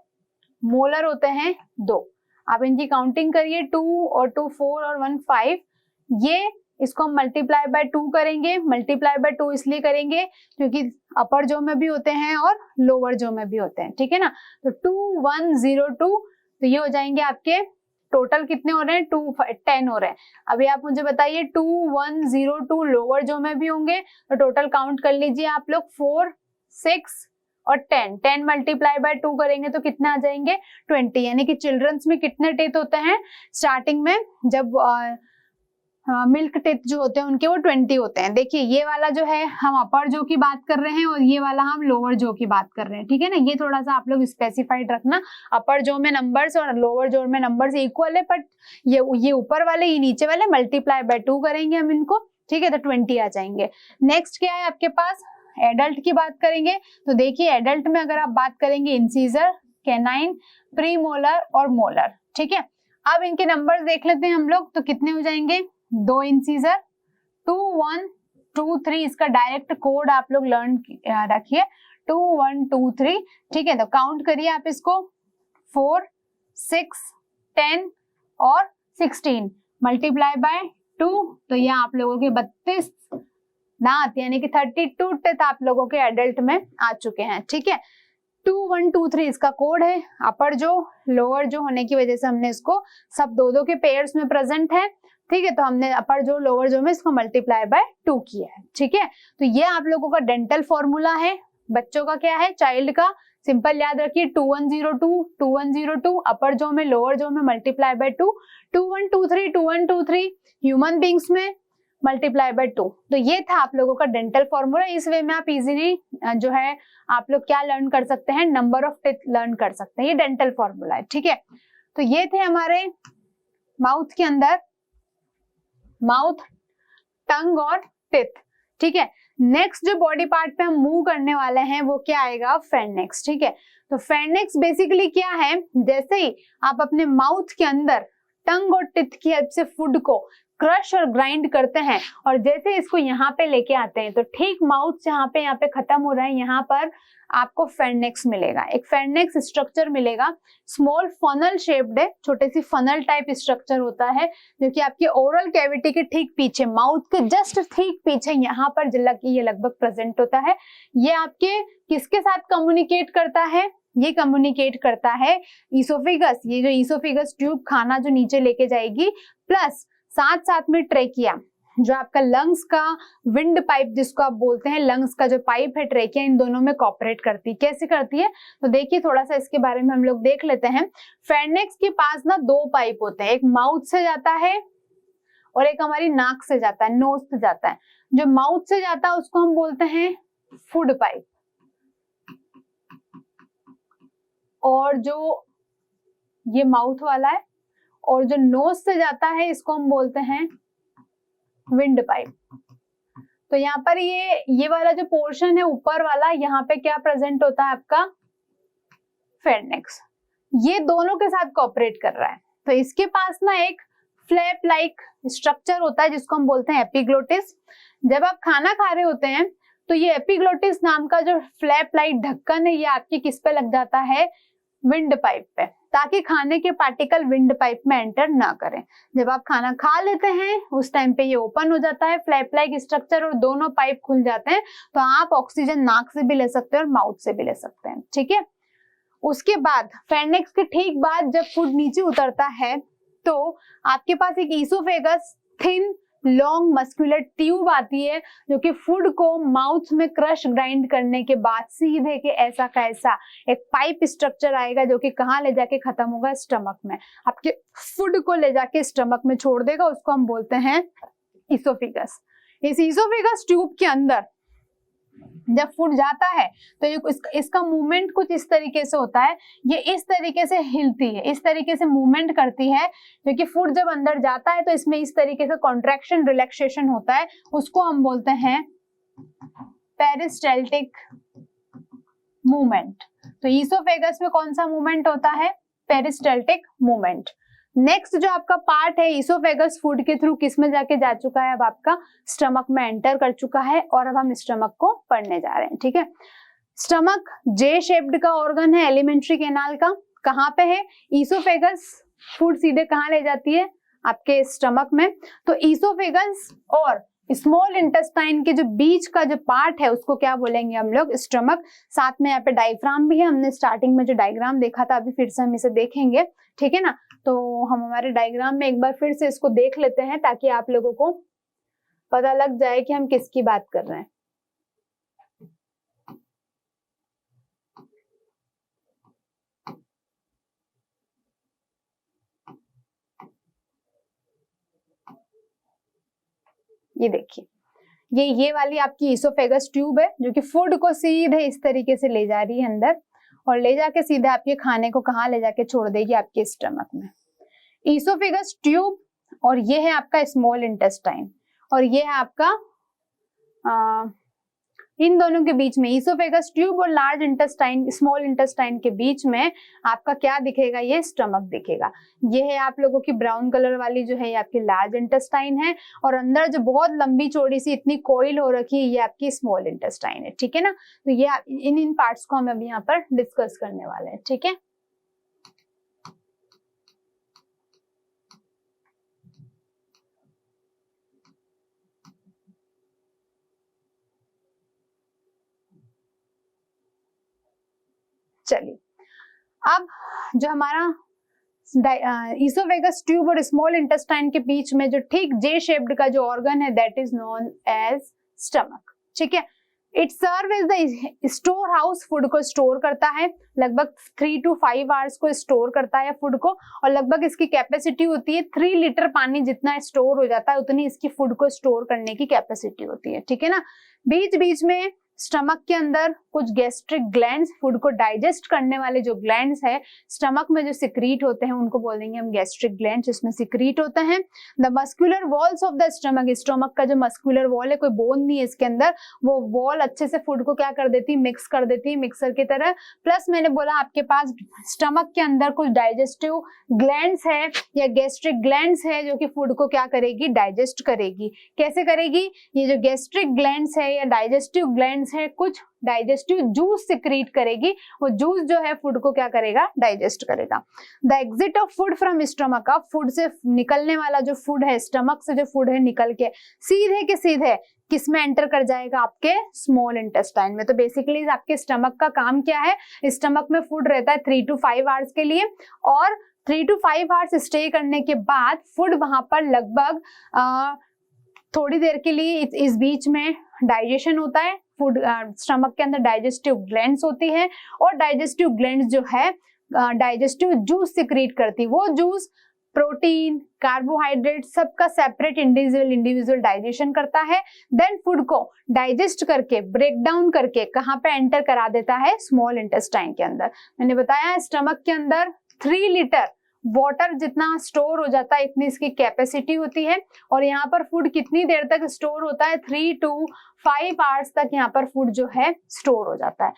Speaker 1: मोलर होते हैं 2। आप इनकी काउंटिंग करिए, 2 और 2 4 और 1 5। ये इसको हम मल्टीप्लाई बाय 2 करेंगे। मल्टीप्लाई बाय 2 इसलिए करेंगे क्योंकि अपर जो में भी होते हैं और लोअर जो में भी होते हैं, ठीक है ना। तो 2 1 0 2, तो ये हो जाएंगे आपके टोटल कितने हो रहे हैं, 2 10 हो रहे हैं। अभी आप मुझे बताइए 2 1 0 2 लोअर जो में भी होंगे, तो टोटल काउंट कर लीजिए आप लोग, 4 6 और 10। 10 मल्टीप्लाई बाय 2 करेंगे तो कितने आ जाएंगे, 20। यानी कि चिल्ड्रंस में कितने टिथ होते हैं स्टार्टिंग में, जब मिल्क टिथ जो होते हैं उनके वो 20 होते हैं। देखिए ये वाला जो है हम अपर जो की बात कर रहे हैं और ये वाला हम लोअर जो की बात कर रहे हैं, ठीक है ना। ये थोड़ा सा आप लोग स्पेसिफाइड रखना, अपर जो में नंबर्स और लोअर जो में नंबर्स इक्वल है, बट ये ऊपर वाले ये नीचे वाले मल्टीप्लाई बाय 2 करेंगे हम इनको, ठीक है, तो 20 आ जाएंगे। नेक्स्ट क्या है आपके पास, एडल्ट की बात करेंगे। तो देखिए एडल्ट में अगर आप बात करेंगे इंसीजर, कैनाइन, प्रीमोलर और मोलर, ठीक है। अब इनके नंबर्स देख लेते हैं हम लोग, तो कितने हो जाएंगे, 2 इंसीजर, 2 1 2 3। इसका डायरेक्ट कोड आप लोग लर्न रखिए, 2 1 2 3, ठीक है। तो काउंट करिए आप इसको, 4 6 10 और 16 मल्टीप्लाई बाय 2, तो ये आप लोगों के 32 दांत यानी कि 32 टिथ आप लोगों के एडल्ट में आ चुके हैं, ठीक है। 2 1 2 3 इसका कोड है। अपर जो लोअर जो होने की वजह से हमने इसको सब 2 के पेयर्स में प्रेजेंट है, ठीक है। तो हमने अपर जो लोअर जो में इसको मल्टीप्लाई बाय 2 किया है, ठीक है। तो ये आप लोगों का डेंटल फॉर्मूला है। बच्चों का क्या है, चाइल्ड का सिंपल याद रखिए, 2 1 0 2 2 1 0 2, अपर जो में लोअर जो में मल्टीप्लाई बाय 2, 2 1 2 3 2 1 2 3, ह्यूमन बींग्स में मल्टीप्लाई बाय 2। तो ये था आप लोगों का डेंटल फॉर्मूला। इस वे में आप इजीली जो है आप लोग क्या लर्न कर सकते हैं, नंबर ऑफ टिथ लर्न कर सकते हैं। ये डेंटल फॉर्मूला है, ठीक है। तो ये थे हमारे माउथ के अंदर माउथ, टंग और टिथ, ठीक है। नेक्स्ट जो बॉडी पार्ट पे हम मूव करने वाले हैं वो क्या आएगा, फेरनेक्स, ठीक है। तो फेरनेक्स बेसिकली क्या है, जैसे ही आप अपने माउथ के अंदर टंग और टिथ की हेल्प से फूड को क्रश और ग्राइंड करते हैं और जैसे इसको यहाँ पे लेके आते हैं, तो ठीक माउथ से यहाँ पे खत्म हो रहा है, यहाँ पर आपको फेरनेक्स मिलेगा, एक फेरनेक्स स्ट्रक्चर मिलेगा। स्मॉल फनल शेप्ड है, छोटे सी फनल टाइप स्ट्रक्चर होता है जो कि आपके ओरल कैविटी के ठीक पीछे, माउथ के जस्ट ठीक पीछे यहाँ पर ये लगभग प्रेजेंट होता है। ये आपके किसके साथ कम्युनिकेट करता है, ये कम्युनिकेट करता है ईसोफेगस, ये जो ईसोफेगस ट्यूब खाना जो नीचे लेके जाएगी, प्लस साथ साथ में ट्रेकिया जो आपका लंग्स का विंड पाइप जिसको आप बोलते हैं, लंग्स का जो पाइप है ट्रेकिया, इन दोनों में कॉपरेट करती है। कैसे करती है तो देखिए, थोड़ा सा इसके बारे में हम लोग देख लेते हैं। फेरनेक्स के पास ना दो पाइप होते हैं, एक माउथ से जाता है और एक हमारी नाक से जाता है, नोज से जाता है। जो माउथ से जाता है उसको हम बोलते हैं फूड पाइप, और जो ये माउथ वाला है और जो नोज से जाता है इसको हम बोलते हैं विंड पाइप। तो यहाँ पर ये वाला जो पोर्शन है ऊपर वाला, यहाँ पे क्या प्रेजेंट होता है आपका, फेरनेक्स। ये दोनों के साथ कोऑपरेट कर रहा है। तो इसके पास ना एक फ्लैप लाइक स्ट्रक्चर होता है जिसको हम बोलते हैं एपिग्लोटिस। जब आप खाना खा रहे होते हैं तो ये एपिग्लोटिस नाम का जो फ्लैप लाइक ढक्कन है, ये आपके किस पे लग जाता है, विंड पाइप पे, ताकि खाने के पार्टिकल विंड पाइप में एंटर ना करें। जब आप खाना खा लेते हैं उस टाइम पे ये ओपन हो जाता है फ्लैप लाइक स्ट्रक्चर और दोनों पाइप खुल जाते हैं, तो आप ऑक्सीजन नाक से भी ले सकते हैं और माउथ से भी ले सकते हैं, ठीक है। उसके बाद फेरनेक्स के ठीक बाद जब फूड नीचे उतरता है तो आपके पास एक oesophagus thin long muscular tube आती है जो कि फूड को माउथ में क्रश ग्राइंड करने के बाद सीधे के ऐसा का ऐसा एक पाइप स्ट्रक्चर आएगा जो कि कहाँ ले जाके खत्म होगा, स्टमक में, आपके फूड को ले जाके स्टमक में छोड़ देगा, उसको हम बोलते हैं ईसोफेगस। इस ईसोफेगस ट्यूब के अंदर जब फूड जाता है तो इसका मूवमेंट कुछ इस तरीके से होता है, ये इस तरीके से हिलती है, इस तरीके से मूवमेंट करती है, क्योंकि फूड जब अंदर जाता है तो इसमें इस तरीके से कॉन्ट्रैक्शन रिलैक्सेशन होता है, उसको हम बोलते हैं पेरिस्टाल्टिक मूवमेंट। तो ईसोफेगस में कौन सा मूवमेंट होता है, पेरिस्टाल्टिक मूवमेंट। नेक्स्ट जो आपका पार्ट है ईसोफेगस फूड के थ्रू किस में जाके जा चुका है, अब आपका स्टमक में एंटर कर चुका है और अब हम स्टमक को पढ़ने जा रहे हैं, ठीक है। स्टमक जे शेप्ड का ऑर्गन है एलिमेंट्री कैनाल का, कहाँ पे है, ईसोफेगस फूड सीधे कहाँ ले जाती है, आपके स्टमक में। तो ईसोफेगस और स्मॉल इंटेस्टाइन के जो बीच का जो पार्ट है उसको क्या बोलेंगे हम लोग, स्टमक। साथ में यहाँ पे डायफ्राम भी है, हमने स्टार्टिंग में जो डायग्राम देखा था, अभी फिर से हम इसे देखेंगे, ठीक है ना। तो हम हमारे डायग्राम में एक बार फिर से इसको देख लेते हैं ताकि आप लोगों को पता लग जाए कि हम किसकी बात कर रहे हैं। ये देखिए, ये वाली आपकी ईसोफेगस ट्यूब है जो कि फूड को सीधे इस तरीके से ले जा रही है अंदर और ले जाके सीधे आपके खाने को कहाँ ले जाके छोड़ देगी, आपके स्टमक में। ईसोफेगस ट्यूब, और ये है आपका स्मॉल इंटेस्टाइन, और ये है आपका इन दोनों के बीच में ईसोफेगस ट्यूब और लार्ज इंटेस्टाइन, स्मॉल इंटेस्टाइन के बीच में आपका क्या दिखेगा, ये स्टमक दिखेगा। ये है आप लोगों की ब्राउन कलर वाली जो है ये आपकी लार्ज इंटेस्टाइन है, और अंदर जो बहुत लंबी चौड़ी सी इतनी कोइल हो रखी है ये आपकी स्मॉल इंटेस्टाइन है, ठीक है ना। तो ये इन पार्ट्स को हम अभी यहाँ पर डिस्कस करने वाले हैं, ठीक है। चलिए, अब जो हमारा ईसोफेगस ट्यूब और स्मॉल इंटेस्टाइन के बीच में जो ठीक जे शेप्ड का जो ऑर्गन है that is known as stomach, ठीक है। It serve as the store house, food को स्टोर करता है, लगभग 3 to 5 आवर्स को स्टोर करता है फूड को, और लगभग इसकी कैपेसिटी होती है 3 लीटर पानी जितना स्टोर हो जाता है उतनी इसकी फूड को स्टोर करने की कैपेसिटी होती है, ठीक है ना। बीच बीच में स्टमक के अंदर कुछ गैस्ट्रिक ग्लैंड्स, फूड को डाइजेस्ट करने वाले जो ग्लैंड्स है स्टमक में जो सिक्रीट होते हैं उनको बोलेंगे हम गैस्ट्रिक ग्लैंड्स, जिसमें सिक्रीट होते हैं। The muscular walls of the stomach, stomach का जो मस्कुलर वॉल है, कोई बोन नहीं है इसके अंदर, वो वॉल अच्छे से फूड को क्या कर देती, मिक्स कर देती, मिक्सर की तरह। प्लस मैंने बोला आपके पास स्टमक के अंदर कुछ डाइजेस्टिव ग्लैंड्स है या गैस्ट्रिक ग्लैंड्स है जो कि फूड को क्या करेगी, डाइजेस्ट करेगी। कैसे करेगी, ये जो गैस्ट्रिक ग्लैंड्स है या डाइजेस्टिव ग्लैंड्स है कुछ डाइजेस्टिव जूस सिक्रीट करेगी, वो जूस जो है फूड को क्या करेगा, डाइजेस्ट करेगा। The exit of food from stomach, अब फूड से निकलने वाला जो फूड है, स्टमक से जो फूड है निकल के सीधे के सीधे किसमें एंटर कर जाएगा, आपके स्मॉल इंटेस्टाइन में। तो बेसिकली आपके स्टमक का काम क्या है, स्टमक में फूड रहता है 3 to 5 आवर्स के लिए, और 3 to 5 आवर्स स्टे करने के बाद फूड वहां पर लगभग थोड़ी देर के लिए इस बीच में डाइजेशन होता है। फूड स्टमक के अंदर डाइजेस्टिव ग्लैंड्स होती है और डाइजेस्टिव ग्लैंड्स जो है डाइजेस्टिव जूस सिक्रीट करती है। वो जूस प्रोटीन, कार्बोहाइड्रेट सबका सेपरेट इंडिविजुअल डाइजेशन करता है। देन फूड को डाइजेस्ट करके ब्रेक डाउन करके कहाँ पे एंटर करा देता है, स्मॉल इंटेस्टाइन के अंदर। मैंने बताया स्टमक के अंदर 3 लीटर वाटर जितना स्टोर हो जाता है इतनी इसकी कैपेसिटी होती है, और यहाँ पर फूड कितनी देर तक स्टोर होता है, 3 to 5 आवर्स तक यहाँ पर फूड जो है स्टोर हो जाता है।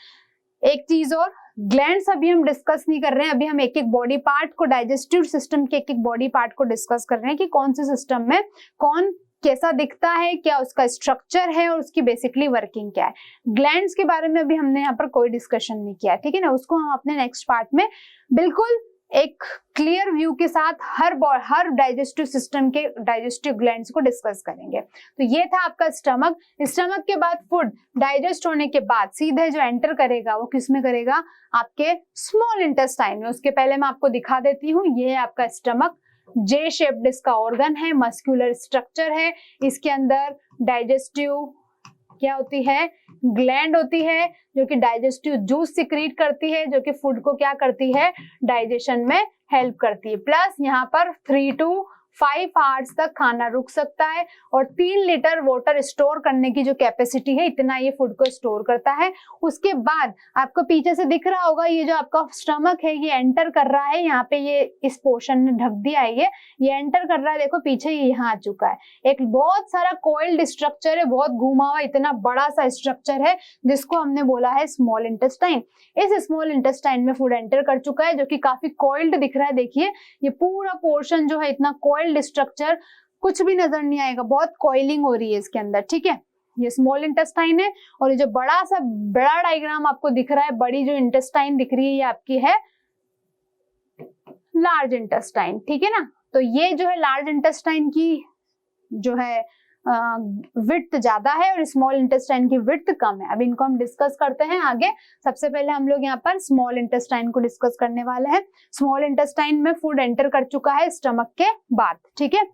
Speaker 1: एक चीज और, ग्लैंड्स अभी हम डिस्कस नहीं कर रहे हैं, अभी हम एक एक बॉडी पार्ट को, डाइजेस्टिव सिस्टम के एक एक बॉडी पार्ट को डिस्कस कर रहे हैं कि कौन से सिस्टम में कौन कैसा दिखता है, क्या उसका स्ट्रक्चर है और उसकी बेसिकली वर्किंग क्या है। ग्लैंड्स के बारे में अभी हमने यहाँ पर कोई डिस्कशन नहीं किया, ठीक है ना, उसको हम अपने नेक्स्ट पार्ट में बिल्कुल एक क्लियर व्यू के साथ हर डाइजेस्टिव सिस्टम के डाइजेस्टिव ग्लैंड्स को डिस्कस करेंगे। तो ये था आपका स्टमक। स्टमक के बाद फूड डाइजेस्ट होने के बाद सीधे जो एंटर करेगा वो किस में करेगा, आपके स्मॉल इंटेस्टाइन में। उसके पहले मैं आपको दिखा देती हूँ, ये है आपका स्टमक, जे शेप्ड इसका ऑर्गन है, मस्कुलर स्ट्रक्चर है, इसके अंदर डाइजेस्टिव क्या होती है, ग्लैंड होती है जो कि डाइजेस्टिव जूस सिक्रीट करती है, जो कि फूड को क्या करती है, डाइजेशन में हेल्प करती है। प्लस यहाँ पर 3 to 5 आवर्स तक खाना रुक सकता है और 3 लीटर वाटर स्टोर करने की जो कैपेसिटी है इतना ये फूड को स्टोर करता है। उसके बाद आपको पीछे से दिख रहा होगा ये जो आपका स्टमक है ये एंटर कर रहा है, यहाँ पे ये इस पोर्शन ने ढक दिया है, ये एंटर कर रहा है, देखो पीछे ये यहाँ आ चुका है। एक बहुत सारा कोइल्ड स्ट्रक्चर है, बहुत घुमा हुआ इतना बड़ा सा स्ट्रक्चर है जिसको हमने बोला है स्मॉल इंटेस्टाइन। इस स्मॉल इंटेस्टाइन में फूड एंटर कर चुका है जो कि काफी कोइल्ड दिख रहा है। देखिए ये पूरा पोर्शन जो है इतना कोइल्ड स्ट्रक्चर, कुछ भी नजर नहीं आएगा, बहुत कॉइलिंग हो रही है इसके अंदर, ठीक है। ये स्मॉल इंटेस्टाइन है और ये जो बड़ा डायग्राम आपको दिख रहा है, बड़ी जो इंटेस्टाइन दिख रही है ये आपकी है लार्ज इंटेस्टाइन, ठीक है ना। तो ये जो है लार्ज इंटेस्टाइन की जो है विड्थ ज्यादा है और स्मॉल इंटेस्टाइन की विड्थ कम है। अब इनको हम डिस्कस करते हैं आगे। सबसे पहले हम लोग यहाँ पर स्मॉल इंटेस्टाइन को डिस्कस करने वाले हैं। स्मॉल इंटेस्टाइन में फूड एंटर कर चुका है स्टमक के बाद, ठीक है।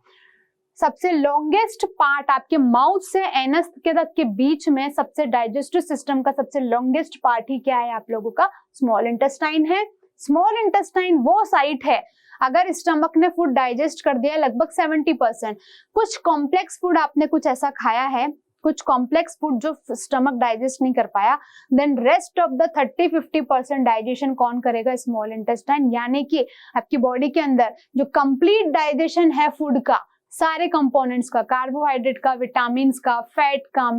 Speaker 1: सबसे लॉन्गेस्ट पार्ट आपके माउथ से एनस के तक के बीच में सबसे डाइजेस्टिव सिस्टम का सबसे लॉन्गेस्ट पार्ट ही क्या है आप लोगों का, स्मॉल इंटेस्टाइन है। स्मॉल इंटेस्टाइन वो साइट है अगर स्टमक ने फूड डाइजेस्ट कर दिया लगभग 70%, कुछ कॉम्प्लेक्स फूड आपने कुछ ऐसा खाया है, कुछ कॉम्प्लेक्स फूड जो स्टमक डाइजेस्ट नहीं कर पाया, then rest of the 30-50% digestion कौन करेगा, स्मॉल इंटेस्टाइन। यानी कि आपकी बॉडी के अंदर जो कंप्लीट डाइजेशन है फूड का, सारे कंपोनेंट्स का, कार्बोहाइड्रेट का, विटामिन का, फैट का,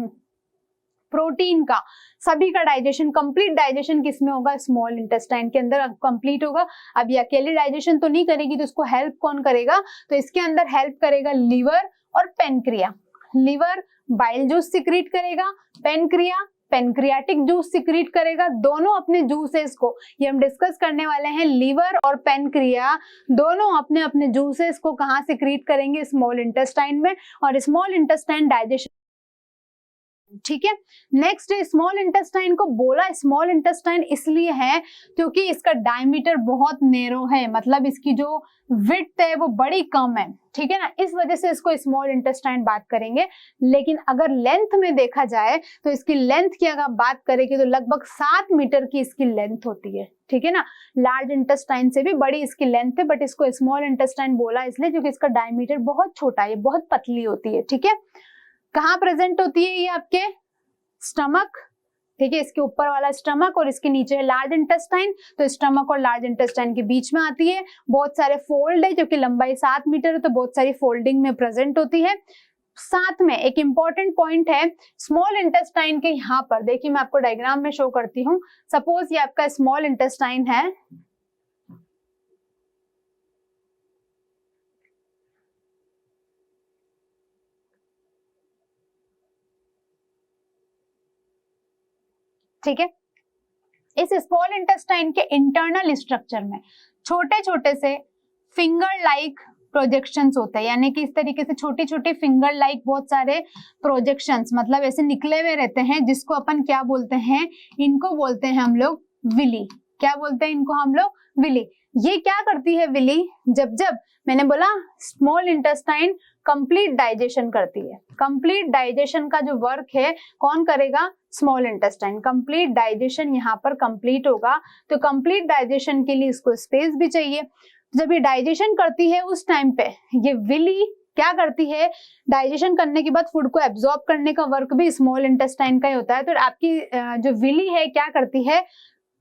Speaker 1: प्रोटीन का, सभी का डाइजेशन, कंप्लीट डाइजेशन किसमें होगा, स्मॉल इंटेस्टाइन के अंदर कंप्लीट होगा। अब ये अकेले डाइजेशन तो नहीं करेगी तो इसको हेल्प कौन करेगा, तो इसके अंदर हेल्प करेगा लीवर और pancreas. Liver bile juice secrete करेगा, पेनक्रिया पेनक्रियाटिक जूस सिक्रीट करेगा। दोनों अपने जूसेस को, ये हम डिस्कस करने वाले हैं, लीवर और पेनक्रिया दोनों अपने अपने जूसेस को कहाँ सिक्रीट करेंगे, स्मॉल इंटेस्टाइन में, और स्मॉल इंटेस्टाइन डाइजेशन, ठीक है। नेक्स्ट स्मॉल इंटेस्टाइन को बोला स्मॉल इंटेस्टाइन इसलिए है क्योंकि इसका डायमीटर बहुत नैरो है, मतलब इसकी जो विड्थ है वो बड़ी कम है, ठीक है ना, इस वजह से इसको स्मॉल इंटेस्टाइन बात करेंगे। लेकिन अगर लेंथ में देखा जाए तो इसकी लेंथ की अगर बात करेंगे तो लगभग 7 मीटर की इसकी लेंथ होती है, ठीक है ना। लार्ज इंटेस्टाइन से भी बड़ी इसकी लेंथ है, बट इसको स्मॉल इंटेस्टाइन बोला इसलिए क्योंकि इसका डायमीटर बहुत छोटा है, बहुत पतली होती है, ठीक है। कहाँ प्रेजेंट होती है ये, आपके स्टमक, ठीक है, इसके ऊपर वाला स्टमक और इसके नीचे है लार्ज इंटेस्टाइन, तो स्टमक और लार्ज इंटेस्टाइन के बीच में आती है। बहुत सारे फोल्ड है, क्योंकि लंबाई 7 मीटर है तो बहुत सारी फोल्डिंग में प्रेजेंट होती है। साथ में एक इंपॉर्टेंट पॉइंट है स्मॉल इंटेस्टाइन के यहाँ पर, देखिए मैं आपको डायग्राम में शो करती हूँ। सपोज ये आपका स्मॉल इंटेस्टाइन है, ठीक है। इस स्मॉल इंटेस्टाइन के इंटरनल स्ट्रक्चर में छोटे छोटे से फिंगर लाइक प्रोजेक्शंस होते हैं, यानी कि इस तरीके से छोटे छोटे फिंगर लाइक बहुत सारे प्रोजेक्शंस, मतलब ऐसे निकले हुए रहते हैं, जिसको अपन क्या बोलते हैं, इनको बोलते हैं हम लोग विली। क्या बोलते हैं इनको हम लोग? विली। ये क्या करती है विली? जब जब मैंने बोला स्मॉल इंटेस्टाइन कंप्लीट डाइजेशन करती है, कंप्लीट डाइजेशन का जो वर्क है कौन करेगा? Small intestine. कंप्लीट डाइजेशन यहाँ पर कंप्लीट होगा, तो कंप्लीट डाइजेशन के लिए इसको स्पेस भी चाहिए। जब ये डाइजेशन करती है उस टाइम पे ये विली क्या करती है? डाइजेशन करने के बाद फूड को एब्जॉर्ब करने का वर्क भी स्मॉल इंटेस्टाइन का ही होता है। तो आपकी जो विली है क्या करती है?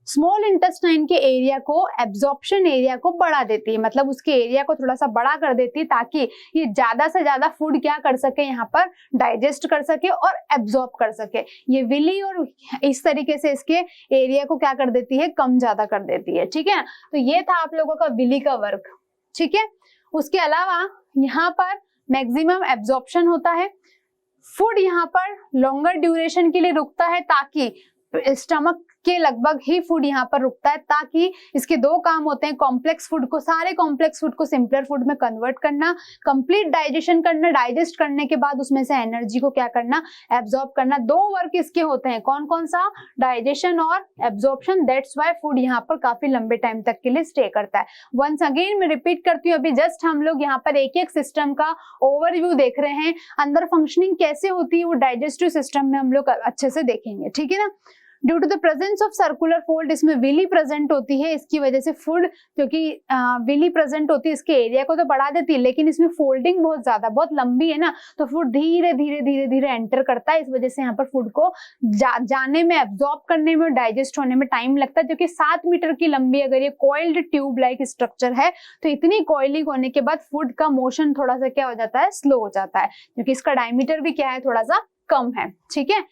Speaker 1: स्मॉल इंटेस्टाइन के एरिया को, एब्जॉर्प्शन एरिया को बढ़ा देती है, मतलब उसके एरिया को थोड़ा सा बड़ा कर देती है, ताकि ये ज्यादा से ज्यादा फूड क्या कर सके, यहाँ पर डाइजेस्ट कर सके और एब्जॉर्ब कर सके। ये विली और इस तरीके से इसके एरिया को क्या कर देती है? कम ज्यादा कर देती है, ठीक है। तो ये था आप लोगों का विली का वर्क, ठीक है। उसके अलावा यहाँ पर मैक्सिमम एब्जॉर्प्शन होता है, फूड यहाँ पर लॉन्गर ड्यूरेशन के लिए रुकता है, ताकि स्टमक के लगभग ही फूड यहाँ पर रुकता है, ताकि इसके दो काम होते हैं, कॉम्प्लेक्स फूड को, सारे कॉम्प्लेक्स फूड को सिंपलर फूड में कन्वर्ट करना, कंप्लीट डाइजेशन करना, डाइजेस्ट करने के बाद उसमें से एनर्जी को क्या करना? एब्जॉर्ब करना। दो वर्क इसके होते हैं, कौन कौन सा? डाइजेशन और एब्जॉर्प्शन। दैट्स व्हाई फूड यहाँ पर काफी लंबे टाइम तक के लिए स्टे करता है। वंस अगेन मैं रिपीट करती हूँ, अभी जस्ट हम लोग यहाँ पर एक एक सिस्टम का ओवरव्यू देख रहे हैं, अंदर फंक्शनिंग कैसे होती है वो डाइजेस्टिव सिस्टम में हम लोग अच्छे से देखेंगे, ठीक है ना। Due to the presence of circular fold, इसमें विली प्रेजेंट होती है, इसकी वजह से फूड, क्योंकि विली प्रेजेंट होती है, इसके एरिया को तो बढ़ा देती है, लेकिन इसमें फोल्डिंग बहुत ज्यादा, बहुत लंबी है ना, तो फूड धीरे धीरे धीरे धीरे एंटर करता है। इस वजह से यहाँ पर फूड को जाने में, एब्जॉर्ब करने में और डाइजेस्ट होने में टाइम लगता है। क्योंकि 7 मीटर की लंबी अगर ये कॉइल्ड ट्यूब लाइक स्ट्रक्चर है, तो इतनी कॉइलिंग होने के बाद फूड का मोशन थोड़ा सा क्या हो जाता है? स्लो हो जाता है, क्योंकि इसका डायमीटर भी क्या है? थोड़ा सा कम है, ठीक है।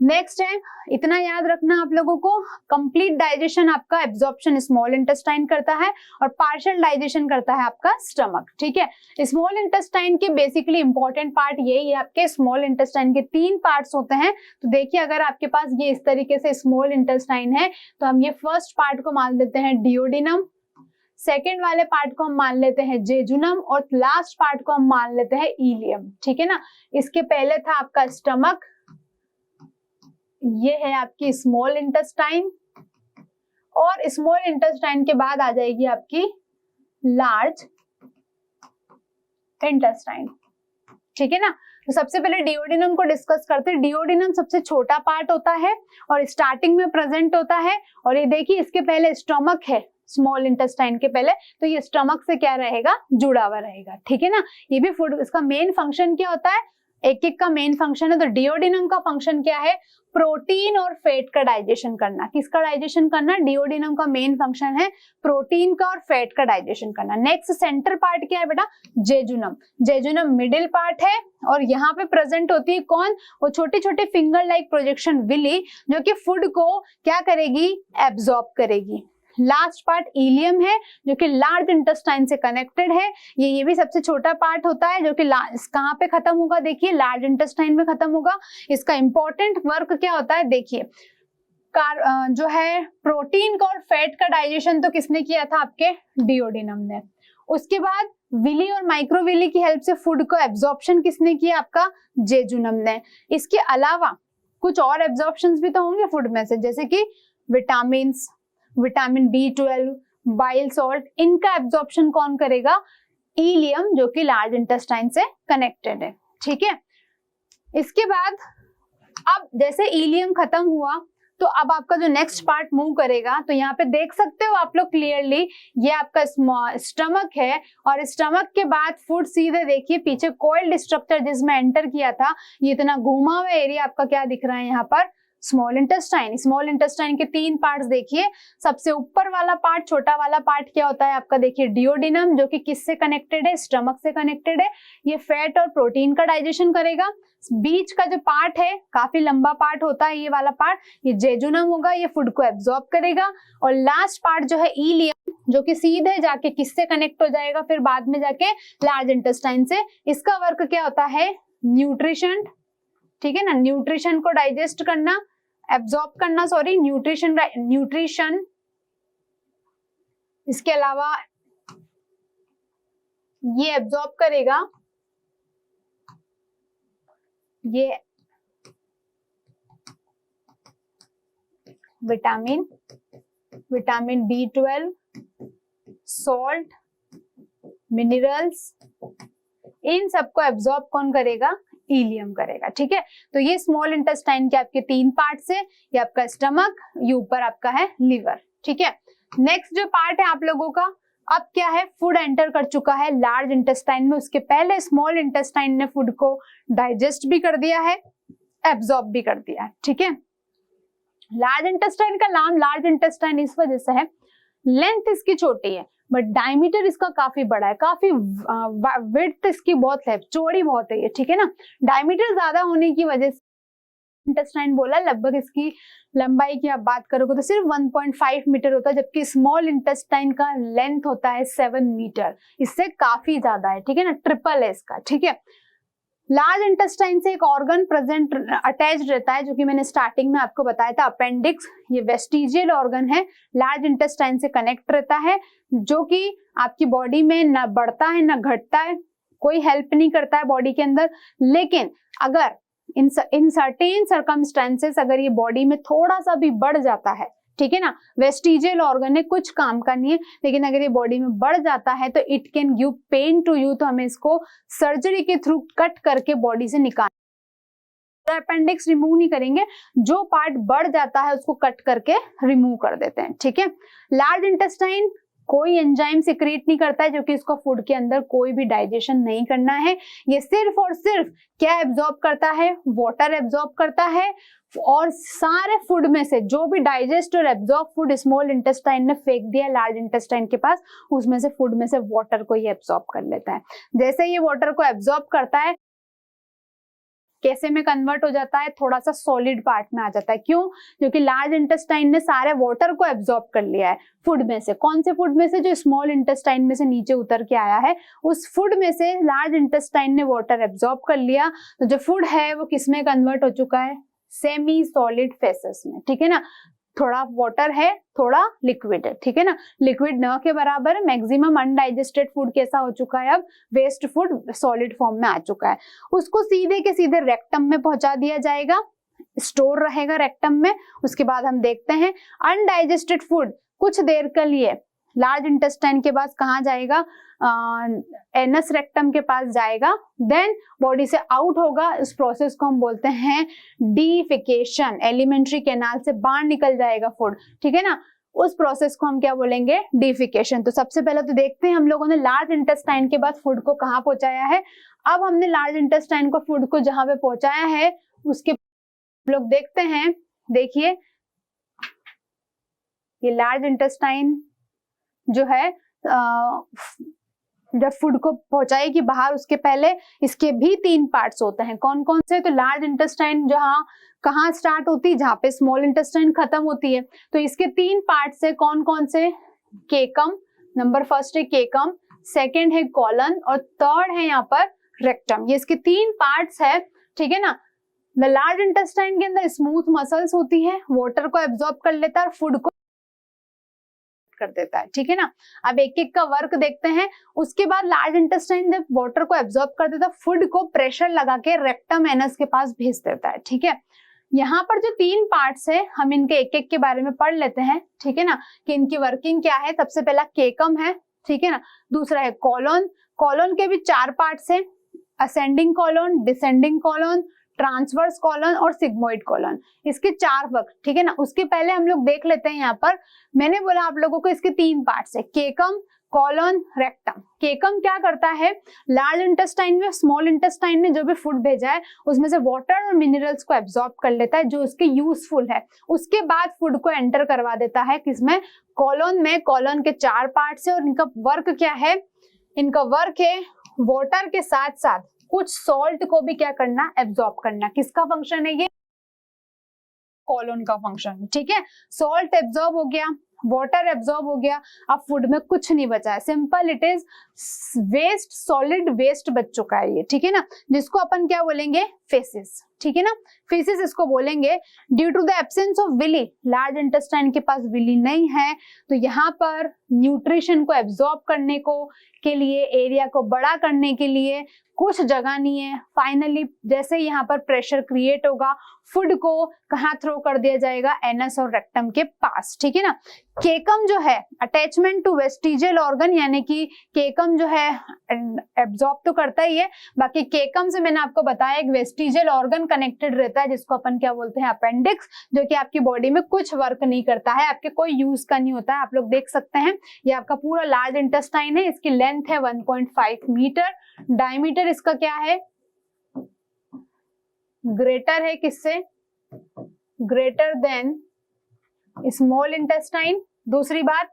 Speaker 1: नेक्स्ट है, इतना याद रखना आप लोगों को, कंप्लीट डाइजेशन आपका एब्जॉर्प्शन स्मॉल इंटेस्टाइन करता है और पार्शियल डाइजेशन करता है आपका स्टमक, ठीक है। स्मॉल इंटेस्टाइन के बेसिकली इंपॉर्टेंट पार्ट यही है, आपके स्मॉल इंटेस्टाइन के 3 पार्ट्स होते हैं। तो देखिए अगर आपके पास ये इस तरीके से स्मॉल इंटेस्टाइन है, तो हम ये फर्स्ट पार्ट को मान लेते हैं डियोडिनम, सेकेंड वाले पार्ट को हम मान लेते हैं जेजुनम और लास्ट पार्ट को हम मान लेते हैं इलियम, ठीक है ना। इसके पहले था आपका स्टमक, ये है आपकी स्मॉल इंटेस्टाइन, और स्मॉल इंटेस्टाइन के बाद आ जाएगी आपकी लार्ज इंटेस्टाइन, ठीक है ना। तो सबसे पहले डियोडिनम को डिस्कस करते हैं। डियोडिनम सबसे छोटा पार्ट होता है और स्टार्टिंग में प्रेजेंट होता है, और ये देखिए इसके पहले स्टमक है, स्मॉल इंटेस्टाइन के पहले, तो ये स्टमक से क्या रहेगा? जुड़ा हुआ रहेगा, ठीक है ना। ये भी फूड, इसका मेन फंक्शन क्या होता है? एक एक का मेन फंक्शन है। तो डियोडिनम का फंक्शन क्या है? प्रोटीन और फैट का डाइजेशन करना। किसका डाइजेशन करना? डियोडिनम का मेन फंक्शन है प्रोटीन का और फैट का डाइजेशन करना। नेक्स्ट सेंटर पार्ट क्या है बेटा? जेजुनम। जेजुनम मिडिल पार्ट है और यहाँ पे प्रेजेंट होती है कौन? वो छोटे छोटे फिंगर लाइक प्रोजेक्शन विली, जो कि फूड को क्या करेगी? एब्जॉर्ब करेगी। लास्ट पार्ट इलियम है, जो कि लार्ज इंटेस्टाइन से कनेक्टेड है। ये भी सबसे छोटा पार्ट होता है, जो कि कहाँ पे खत्म होगा? देखिए लार्ज इंटेस्टाइन में खत्म होगा। इसका इंपॉर्टेंट वर्क क्या होता है? देखिए जो है प्रोटीन का और फैट का डाइजेशन तो किसने किया था? आपके डियोडिनम ने। उसके बाद विली और माइक्रोविली की हेल्प से फूड को एब्जॉर्प्शन किसने किया? आपका जेजुनम ने। इसके अलावा कुछ और एब्जॉर्प्शन भी तो होंगे फूड में से, जैसे कि vitamins, vitamin B12, bile salt, इनका एब्जॉर्प्शन कौन करेगा? इलियम, जो कि लार्ज इंटेस्टाइन से कनेक्टेड है, ठीक है। इसके बाद अब जैसे इलियम खत्म हुआ, तो अब आपका जो नेक्स्ट पार्ट मूव करेगा, तो यहाँ पे देख सकते हो आप लोग क्लियरली, ये आपका स्टमक है, और स्टमक के बाद फूड सीधे देखिए पीछे कॉइल्ड स्ट्रक्चर जिसमें एंटर किया था, ये इतना घुमा हुआ एरिया आपका क्या दिख रहा है? यहाँ पर स्मॉल इंटेस्टाइन के 3 पार्ट्स देखिए। सबसे ऊपर वाला पार्ट, छोटा वाला पार्ट क्या होता है आपका, देखिए डिओडिनम, जो कि किससे कनेक्टेड है, स्टमक से कनेक्टेड है। ये फैट और प्रोटीन का डाइजेशन करेगा। बीच का जो पार्ट है काफी लंबा पार्ट होता है, ये वाला पार्ट, ये जेजुनम होगा, ये फूड को एब्जॉर्ब करेगा। और लास्ट पार्ट जो है इलियम, जो कि सीधे जाके किससे कनेक्ट हो जाएगा फिर बाद में जाके लार्ज इंटेस्टाइन से। इसका वर्क क्या होता है, न्यूट्रिशन, ठीक है ना, न्यूट्रिशन को डाइजेस्ट करना, एब्जॉर्ब करना, सॉरी न्यूट्रिशन। इसके अलावा ये एब्जॉर्ब करेगा ये विटामिन B12, सॉल्ट, मिनरल्स, इन सबको एब्जॉर्ब कौन करेगा, इलियम करेगा। ठीक है, तो ये स्मॉल इंटेस्टाइन के आपके 3 पार्ट्स है। ये आपका स्टमक, ये ऊपर आपका है लिवर। ठीक है, नेक्स्ट जो पार्ट है आप लोगों का, अब क्या है, फूड एंटर कर चुका है लार्ज इंटेस्टाइन में, उसके पहले स्मॉल इंटेस्टाइन ने फूड को डाइजेस्ट भी कर दिया है, एब्जॉर्ब भी कर दिया है। ठीक है, लार्ज इंटेस्टाइन का नाम लार्ज इंटेस्टाइन इस वजह से है, लेंथ इसकी छोटी है बट डायमीटर इसका काफी बड़ा है, काफी विड्थ इसकी बहुत है, चौड़ी बहुत है ये। ठीक है ना, डायमीटर ज्यादा होने की वजह से इंटेस्टाइन बोला, लगभग इसकी लंबाई की आप बात करोगे तो सिर्फ 1.5 मीटर होता है, जबकि स्मॉल इंटेस्टाइन का लेंथ होता है 7 मीटर, इससे काफी ज्यादा है। ठीक है ना, ट्रिपल है इसका। ठीक है, लार्ज इंटेस्टाइन से एक ऑर्गन प्रेजेंट अटैच रहता है, जो कि मैंने स्टार्टिंग में आपको बताया था, अपेंडिक्स। ये वेस्टिजियल ऑर्गन है, लार्ज इंटेस्टाइन से कनेक्ट रहता है, जो कि आपकी बॉडी में ना बढ़ता है ना घटता है, कोई हेल्प नहीं करता है बॉडी के अंदर। लेकिन अगर इन सर्टेन सर्कमस्टेंसेस अगर ये बॉडी में थोड़ा सा भी बढ़ जाता है, ठीक है ना, वेस्टिजियल ऑर्गन है, कुछ काम का नहीं है, लेकिन अगर ये बॉडी में बढ़ जाता है तो it can give pain to you, तो हमें इसको सर्जरी के थ्रू कट करके बॉडी से निकाल, अपेंडिक्स रिमूव नहीं करेंगे, जो पार्ट बढ़ जाता है उसको कट करके रिमूव कर देते हैं। ठीक है, लार्ज इंटेस्टाइन कोई एंजाइम सिक्रेट नहीं करता है, जो कि इसको फूड के अंदर कोई भी डाइजेशन नहीं करना है। ये सिर्फ और सिर्फ क्या एब्जॉर्ब करता है, वाटर एब्जॉर्ब करता है, और सारे फूड में से जो भी डाइजेस्ट और एब्जॉर्ब फूड स्मॉल इंटेस्टाइन ने फेंक दिया लार्ज इंटेस्टाइन के पास, उसमें से फूड में से वाटर को ये एब्जॉर्ब कर लेता है। जैसे ये वाटर को एब्जॉर्ब करता है, कैसे में कन्वर्ट हो जाता है, थोड़ा सा सॉलिड पार्ट में आ जाता है। क्यों? क्योंकि लार्ज इंटेस्टाइन ने सारे वाटर को एब्जॉर्ब कर लिया है फूड में से। कौन से फूड में से? जो स्मॉल इंटेस्टाइन में से नीचे उतर के आया है, उस फूड में से लार्ज इंटेस्टाइन ने वाटर एब्जॉर्ब कर लिया। तो जो फूड है वो किस में कन्वर्ट हो चुका है? सेमी सॉलिड फेसेस में। ठीक है ना, थोड़ा वाटर है, थोड़ा लिक्विड है। ठीक है ना, लिक्विड न के बराबर है। मैक्सिमम अनडाइजेस्टेड फूड कैसा हो चुका है, अब वेस्ट फूड सॉलिड फॉर्म में आ चुका है। उसको सीधे के सीधे रेक्टम में पहुंचा दिया जाएगा, स्टोर रहेगा रेक्टम में। उसके बाद हम देखते हैं अनडाइजेस्टेड फूड कुछ देर के लिए लार्ज इंटेस्टाइन के पास कहाँ जाएगा, एनस रेक्टम के पास जाएगा, देन बॉडी से आउट होगा। इस प्रोसेस को हम बोलते हैं डीफिकेशन। एलिमेंट्री कैनाल से बाहर निकल जाएगा फूड। ठीक है ना, उस प्रोसेस को हम क्या बोलेंगे? डीफिकेशन। तो सबसे पहले तो देखते हैं हम लोगों ने लार्ज इंटेस्टाइन के बाद फूड को कहाँ पहुंचाया है। अब हमने लार्ज इंटेस्टाइन को फूड को जहां पे पहुंचाया है उसके लोग देखते हैं। देखिए ये लार्ज इंटेस्टाइन जो है जब फूड को पहुंचाएगी बाहर, उसके पहले इसके भी 3 पार्ट्स होते हैं। कौन कौन से? तो लार्ज इंटेस्टाइन जहां कहाँ स्टार्ट होती है, जहां पे स्मॉल इंटेस्टाइन खत्म होती है। तो इसके 3 पार्ट्स है। कौन कौन से? केकम, नंबर फर्स्ट है केकम, सेकेंड है कॉलन और थर्ड है यहाँ पर रेक्टम। ये इसके 3 पार्ट्स है। ठीक है ना, द लार्ज इंटेस्टाइन के अंदर स्मूथ मसल्स होती है, वाटर को एब्जॉर्ब कर लेता है और फूड को कर देता है। ठीक है ना, अब एक एक का वर्क देखते हैं। उसके बाद लार्ज इंटेस्टाइन जब वाटर को एब्जॉर्ब कर देता है, फूड को प्रेशर लगा के रेक्टम एनस के पास भेज देता है। ठीक है, यहाँ पर जो 3 पार्ट्स है हम इनके एक एक के बारे में पढ़ लेते हैं। ठीक है ना, कि इनकी वर्किंग क्या है। सबसे पहला केकम है। ठीक है ना, दूसरा है कॉलोन। कॉलोन के भी 4 पार्ट्स है, ascending colon, descending colon, transverse colon और सिग्मोइड कॉलन। इसके 4 वर्क। ठीक है ना, उसके पहले हम लोग देख लेते हैं। यहाँ पर मैंने बोला आप लोगों को इसके 3 पार्ट्स है, केकम, कॉलन, रेक्टम। केकम क्या करता है, लार्ज इंटेस्टाइन में, स्मॉल इंटेस्टाइन में जो भी फूड भेजा है उसमें से वाटर और मिनरल्स को एब्जॉर्ब कर लेता है जो उसके यूजफुल है। उसके बाद फूड को एंटर करवा देता है किसमें, कॉलन में। कॉलन के 4 पार्ट्स है और इनका वर्क क्या है, इनका वर्क है वाटर के साथ साथ कुछ सॉल्ट को भी क्या करना, एब्जॉर्ब करना। किसका फंक्शन है ये, कॉलन का फंक्शन, ठीक है। सॉल्ट एब्जॉर्ब हो गया, वाटर एब्जॉर्ब हो गया, अब फूड में कुछ नहीं बचा है। Simple it is waste, solid waste बच चुका है ये, ठीक है ना, जिसको अपन क्या बोलेंगे, फेसिस, ठीक है ना, फेसिस इसको बोलेंगे। Due to the absence of villi, large intestine के पास विली नहीं है तो यहाँ पर न्यूट्रिशन को एब्जॉर्ब करने को के लिए, एरिया को बड़ा करने के लिए कुछ जगह नहीं है। फाइनली जैसे यहाँ पर प्रेशर क्रिएट होगा, फूड को कहाँ थ्रो कर दिया जाएगा, एनस और रेक्टम के पास, ठीक है ना। केकम जो है अटैचमेंट टू वेस्टिजियल ऑर्गन, यानी कि केकम जो है एब्जॉर्ब तो करता ही है, बाकी केकम से मैंने आपको बताया एक वेस्टिजियल ऑर्गन कनेक्टेड रहता है जिसको अपन क्या बोलते हैं, अपेंडिक्स, जो कि आपकी बॉडी में कुछ वर्क नहीं करता है, आपके कोई यूज का नहीं होता है। आप लोग देख सकते हैं ये आपका पूरा लार्ज इंटेस्टाइन है, इसकी लेंथ है 1.5 मीटर, डायमीटर इसका क्या है, ग्रेटर है किससे, ग्रेटर देन स्मॉल इंटेस्टाइन। दूसरी बात,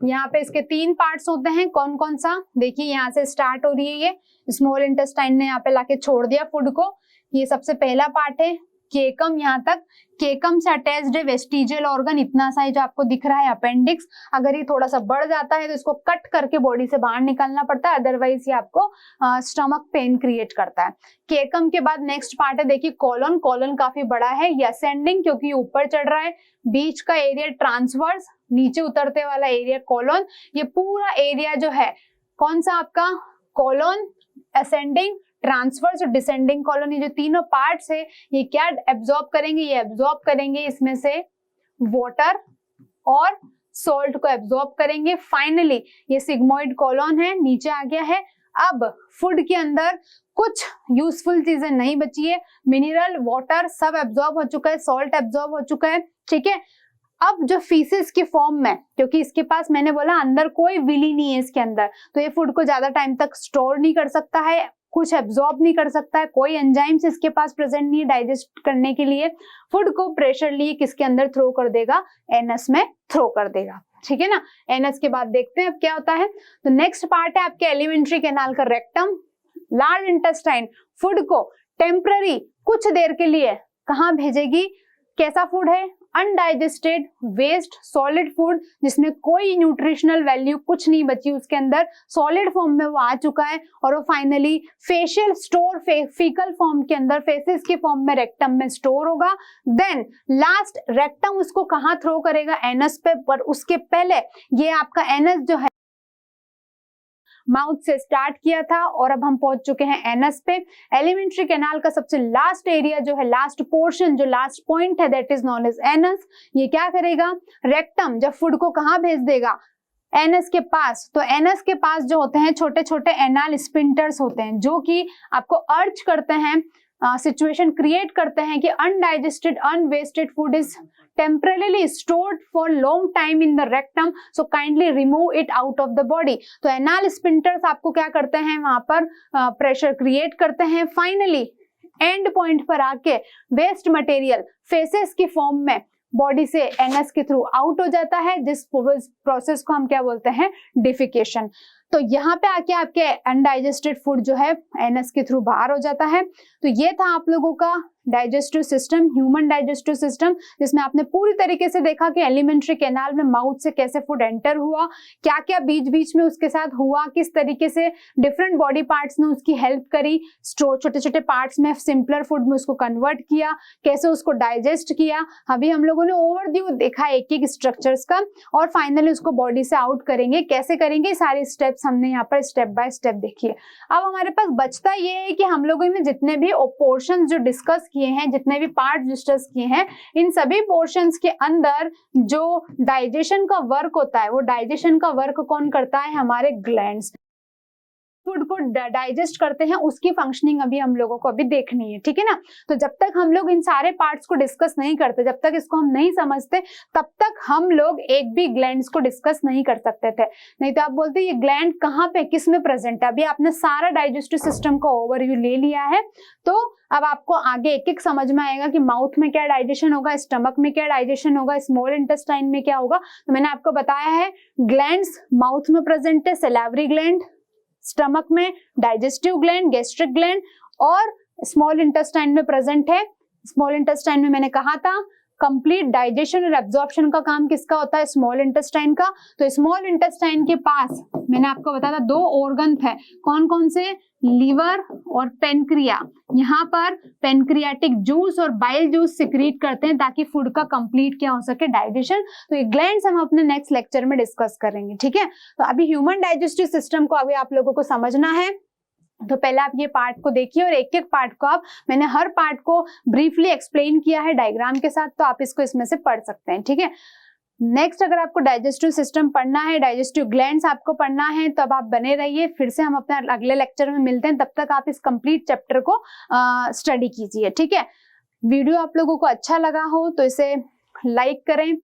Speaker 1: यहाँ पे इसके 3 पार्ट्स होते हैं, कौन कौन सा, देखिए यहाँ से स्टार्ट हो रही है, ये स्मॉल इंटेस्टाइन ने यहाँ पे लाके छोड़ दिया फूड को, ये सबसे पहला पार्ट है केकम, यहाँ तक केकम से अटैच्ड है वेस्टिजियल ऑर्गन, इतना सा ही जो आपको दिख रहा है अपेंडिक्स। अगर ये थोड़ा सा बढ़ जाता है तो इसको कट करके बॉडी से बाहर निकालना पड़ता है, अदरवाइज ये आपको स्टमक पेन क्रिएट करता है। केकम के बाद नेक्स्ट पार्ट है, देखिए कॉलन। कॉलन काफी बड़ा है, ये असेंडिंग क्योंकि ये ऊपर चढ़ रहा है, बीच का एरिया ट्रांसवर्स, नीचे उतरते वाला एरिया कॉलन। ये पूरा एरिया जो है कौन सा आपका, कॉलन, असेंडिंग, ट्रांसवर्स और डिसेंडिंग कॉलन, ये जो तीनों पार्ट्स है ये क्या एब्जॉर्ब करेंगे, ये एब्जॉर्ब करेंगे इसमें से वाटर और सॉल्ट को एब्जॉर्ब करेंगे। फाइनली ये सिग्मोइड कॉलन है, नीचे आ गया है। अब फूड के अंदर कुछ यूजफुल चीजें नहीं बची है, मिनरल, वाटर सब एब्जॉर्ब हो चुका है, सॉल्ट एब्जॉर्ब हो चुका है, ठीक है। अब जो फीसिस की फॉर्म में, क्योंकि इसके पास मैंने बोला अंदर कोई विली नहीं है इसके अंदर, तो ये फूड को ज्यादा टाइम तक स्टोर नहीं कर सकता है, कुछ एब्जॉर्ब नहीं कर सकता है, कोई एंजाइम्स इसके पास प्रेजेंट नहीं है डाइजेस्ट करने के लिए। फूड को प्रेशर लिए किसके अंदर थ्रो कर देगा, एनस में थ्रो कर देगा, ठीक है ना। एनस के बाद देखते हैं अब क्या होता है। तो नेक्स्ट पार्ट है आपके एलिमेंट्री कैनाल का रेक्टम। लार्ज इंटेस्टाइन फूड को टेम्पररी कुछ देर के लिए कहाँ भेजेगी, कैसा फूड है, अनडाइजेस्टेड वेस्ट सॉलिड फूड, जिसमें कोई न्यूट्रिशनल वैल्यू कुछ नहीं बची उसके अंदर, सॉलिड फॉर्म में वो आ चुका है और वो finally facial store faecal form के अंदर, फेसिस के फॉर्म में रेक्टम में स्टोर होगा। देन लास्ट रेक्टम उसको कहाँ थ्रो करेगा, एनस पे, पर उसके पहले ये आपका एनस जो है माउथ से स्टार्ट किया था और अब हम पहुंच चुके हैं एनस पे। एलिमेंट्री कैनाल का सबसे लास्ट एरिया जो है, लास्ट पोर्शन, जो लास्ट पॉइंट है, that is known as anus. ये क्या करेगा, रेक्टम जब फूड को कहाँ भेज देगा, एनस के पास। तो एनस के पास जो होते हैं छोटे छोटे एनाल स्पिंटर्स होते हैं जो कि आपको अर्ज करते हैं, सिचुएशन क्रिएट करते हैं कि undigested unwasted food is temporarily stored for long time in the rectum, so kindly remove it out of the body। तो एनाल स्पिंटर्स आपको क्या करते हैं, वहां पर प्रेशर क्रिएट करते हैं। फाइनली एंड पॉइंट पर आके वेस्ट मटेरियल फेसेस की फॉर्म में बॉडी से एनस के थ्रू आउट हो जाता है, जिस प्रोसेस को हम क्या बोलते हैं, डिफिकेशन। तो यहाँ पे आके आपके अनडाइजेस्टेड फूड जो है एनस के थ्रू बाहर हो जाता है। तो ये था आप लोगों का digestive system, human digestive system, जिसमें आपने पूरी तरीके से देखा कि एलिमेंट्री कैनाल में माउथ से कैसे फूड एंटर हुआ, क्या क्या बीच बीच में उसके साथ हुआ, किस तरीके से डिफरेंट बॉडी पार्ट्स ने उसकी हेल्प करी, छोटे छोटे पार्ट्स में सिंपलर फूड में उसको कन्वर्ट किया, कैसे उसको डाइजेस्ट किया। अभी हम लोगों ने ओवरव्यू देखा एक एक स्ट्रक्चर्स का, और फाइनली उसको बॉडी से आउट करेंगे, कैसे करेंगे, सारी स्टेप्स हमने यहाँ पर स्टेप बाय स्टेप देखी है। अब हमारे पास बचता ये है कि हम लोगों ने जितने भी पोर्शन जो डिस्कस किए हैं, जितने भी पार्ट डिस्कस किए हैं, इन सभी पोर्शंस के अंदर जो डाइजेशन का वर्क होता है, वो डाइजेशन का वर्क कौन करता है, हमारे ग्लैंड्स। फूड को डाइजेस्ट करते हैं उसकी फंक्शनिंग अभी हम लोगों को अभी देखनी है, ठीक है ना। तो जब तक हम लोग इन सारे पार्ट्स को डिस्कस नहीं करते, जब तक इसको हम नहीं समझते, तब तक हम लोग एक भी ग्लैंड्स को डिस्कस नहीं कर सकते थे। नहीं तो आप बोलते ये ग्लैंड कहाँ पे किस में प्रेजेंट है। अभी आपने सारा डाइजेस्टिव सिस्टम का ओवरव्यू ले लिया है, तो अब आपको आगे एक एक समझ में आएगा कि माउथ में क्या डाइजेशन होगा, स्टमक में क्या डाइजेशन होगा, स्मॉल इंटेस्टाइन में क्या होगा। तो मैंने आपको बताया है ग्लैंड्स माउथ में प्रेजेंट है, सैलिवरी ग्लैंड, स्टमक में डाइजेस्टिव ग्लैंड, गैस्ट्रिक ग्लैंड, और स्मॉल इंटेस्टाइन में प्रेजेंट है। स्मॉल इंटेस्टाइन में मैंने कहा था कंप्लीट डाइजेशन और एब्जॉर्प्शन का काम किसका होता है, स्मॉल इंटेस्टाइन का। तो स्मॉल इंटेस्टाइन के पास मैंने आपको बताया था 2 ऑर्गन थे, कौन कौन से, लीवर और पेनक्रिया। यहाँ पर पेनक्रियाटिक जूस और बाइल जूस सिक्रीट करते हैं ताकि फूड का कंप्लीट क्या हो सके, डाइजेशन। तो ये ग्लैंड्स हम अपने नेक्स्ट लेक्चर में डिस्कस करेंगे, ठीक है। तो अभी ह्यूमन डाइजेस्टिव सिस्टम को अभी आप लोगों को समझना है, तो पहले आप ये पार्ट को देखिए और एक एक पार्ट को आप, मैंने हर पार्ट को ब्रीफली एक्सप्लेन किया है डायग्राम के साथ, तो आप इसको इसमें से पढ़ सकते हैं, ठीक है। नेक्स्ट अगर आपको डाइजेस्टिव सिस्टम पढ़ना है, डाइजेस्टिव ग्लैंड्स आपको पढ़ना है, तो अब आप बने रहिए, फिर से हम अपने अगले लेक्चर में मिलते हैं। तब तक आप इस कंप्लीट चैप्टर को स्टडी कीजिए, ठीक है। वीडियो आप लोगों को अच्छा लगा हो तो इसे लाइक करें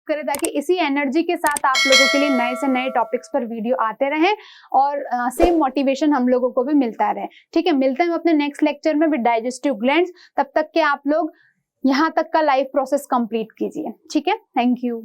Speaker 1: ताकि इसी एनर्जी के साथ आप लोगों के लिए नए से नए टॉपिक्स पर वीडियो आते रहें और सेम मोटिवेशन हम लोगों को भी मिलता रहे, ठीक है। मिलते हैं अपने नेक्स्ट लेक्चर में विद डाइजेस्टिव ग्लैंड्स। तब तक के आप लोग यहाँ तक का लाइफ प्रोसेस कंप्लीट कीजिए, ठीक है। Thank you.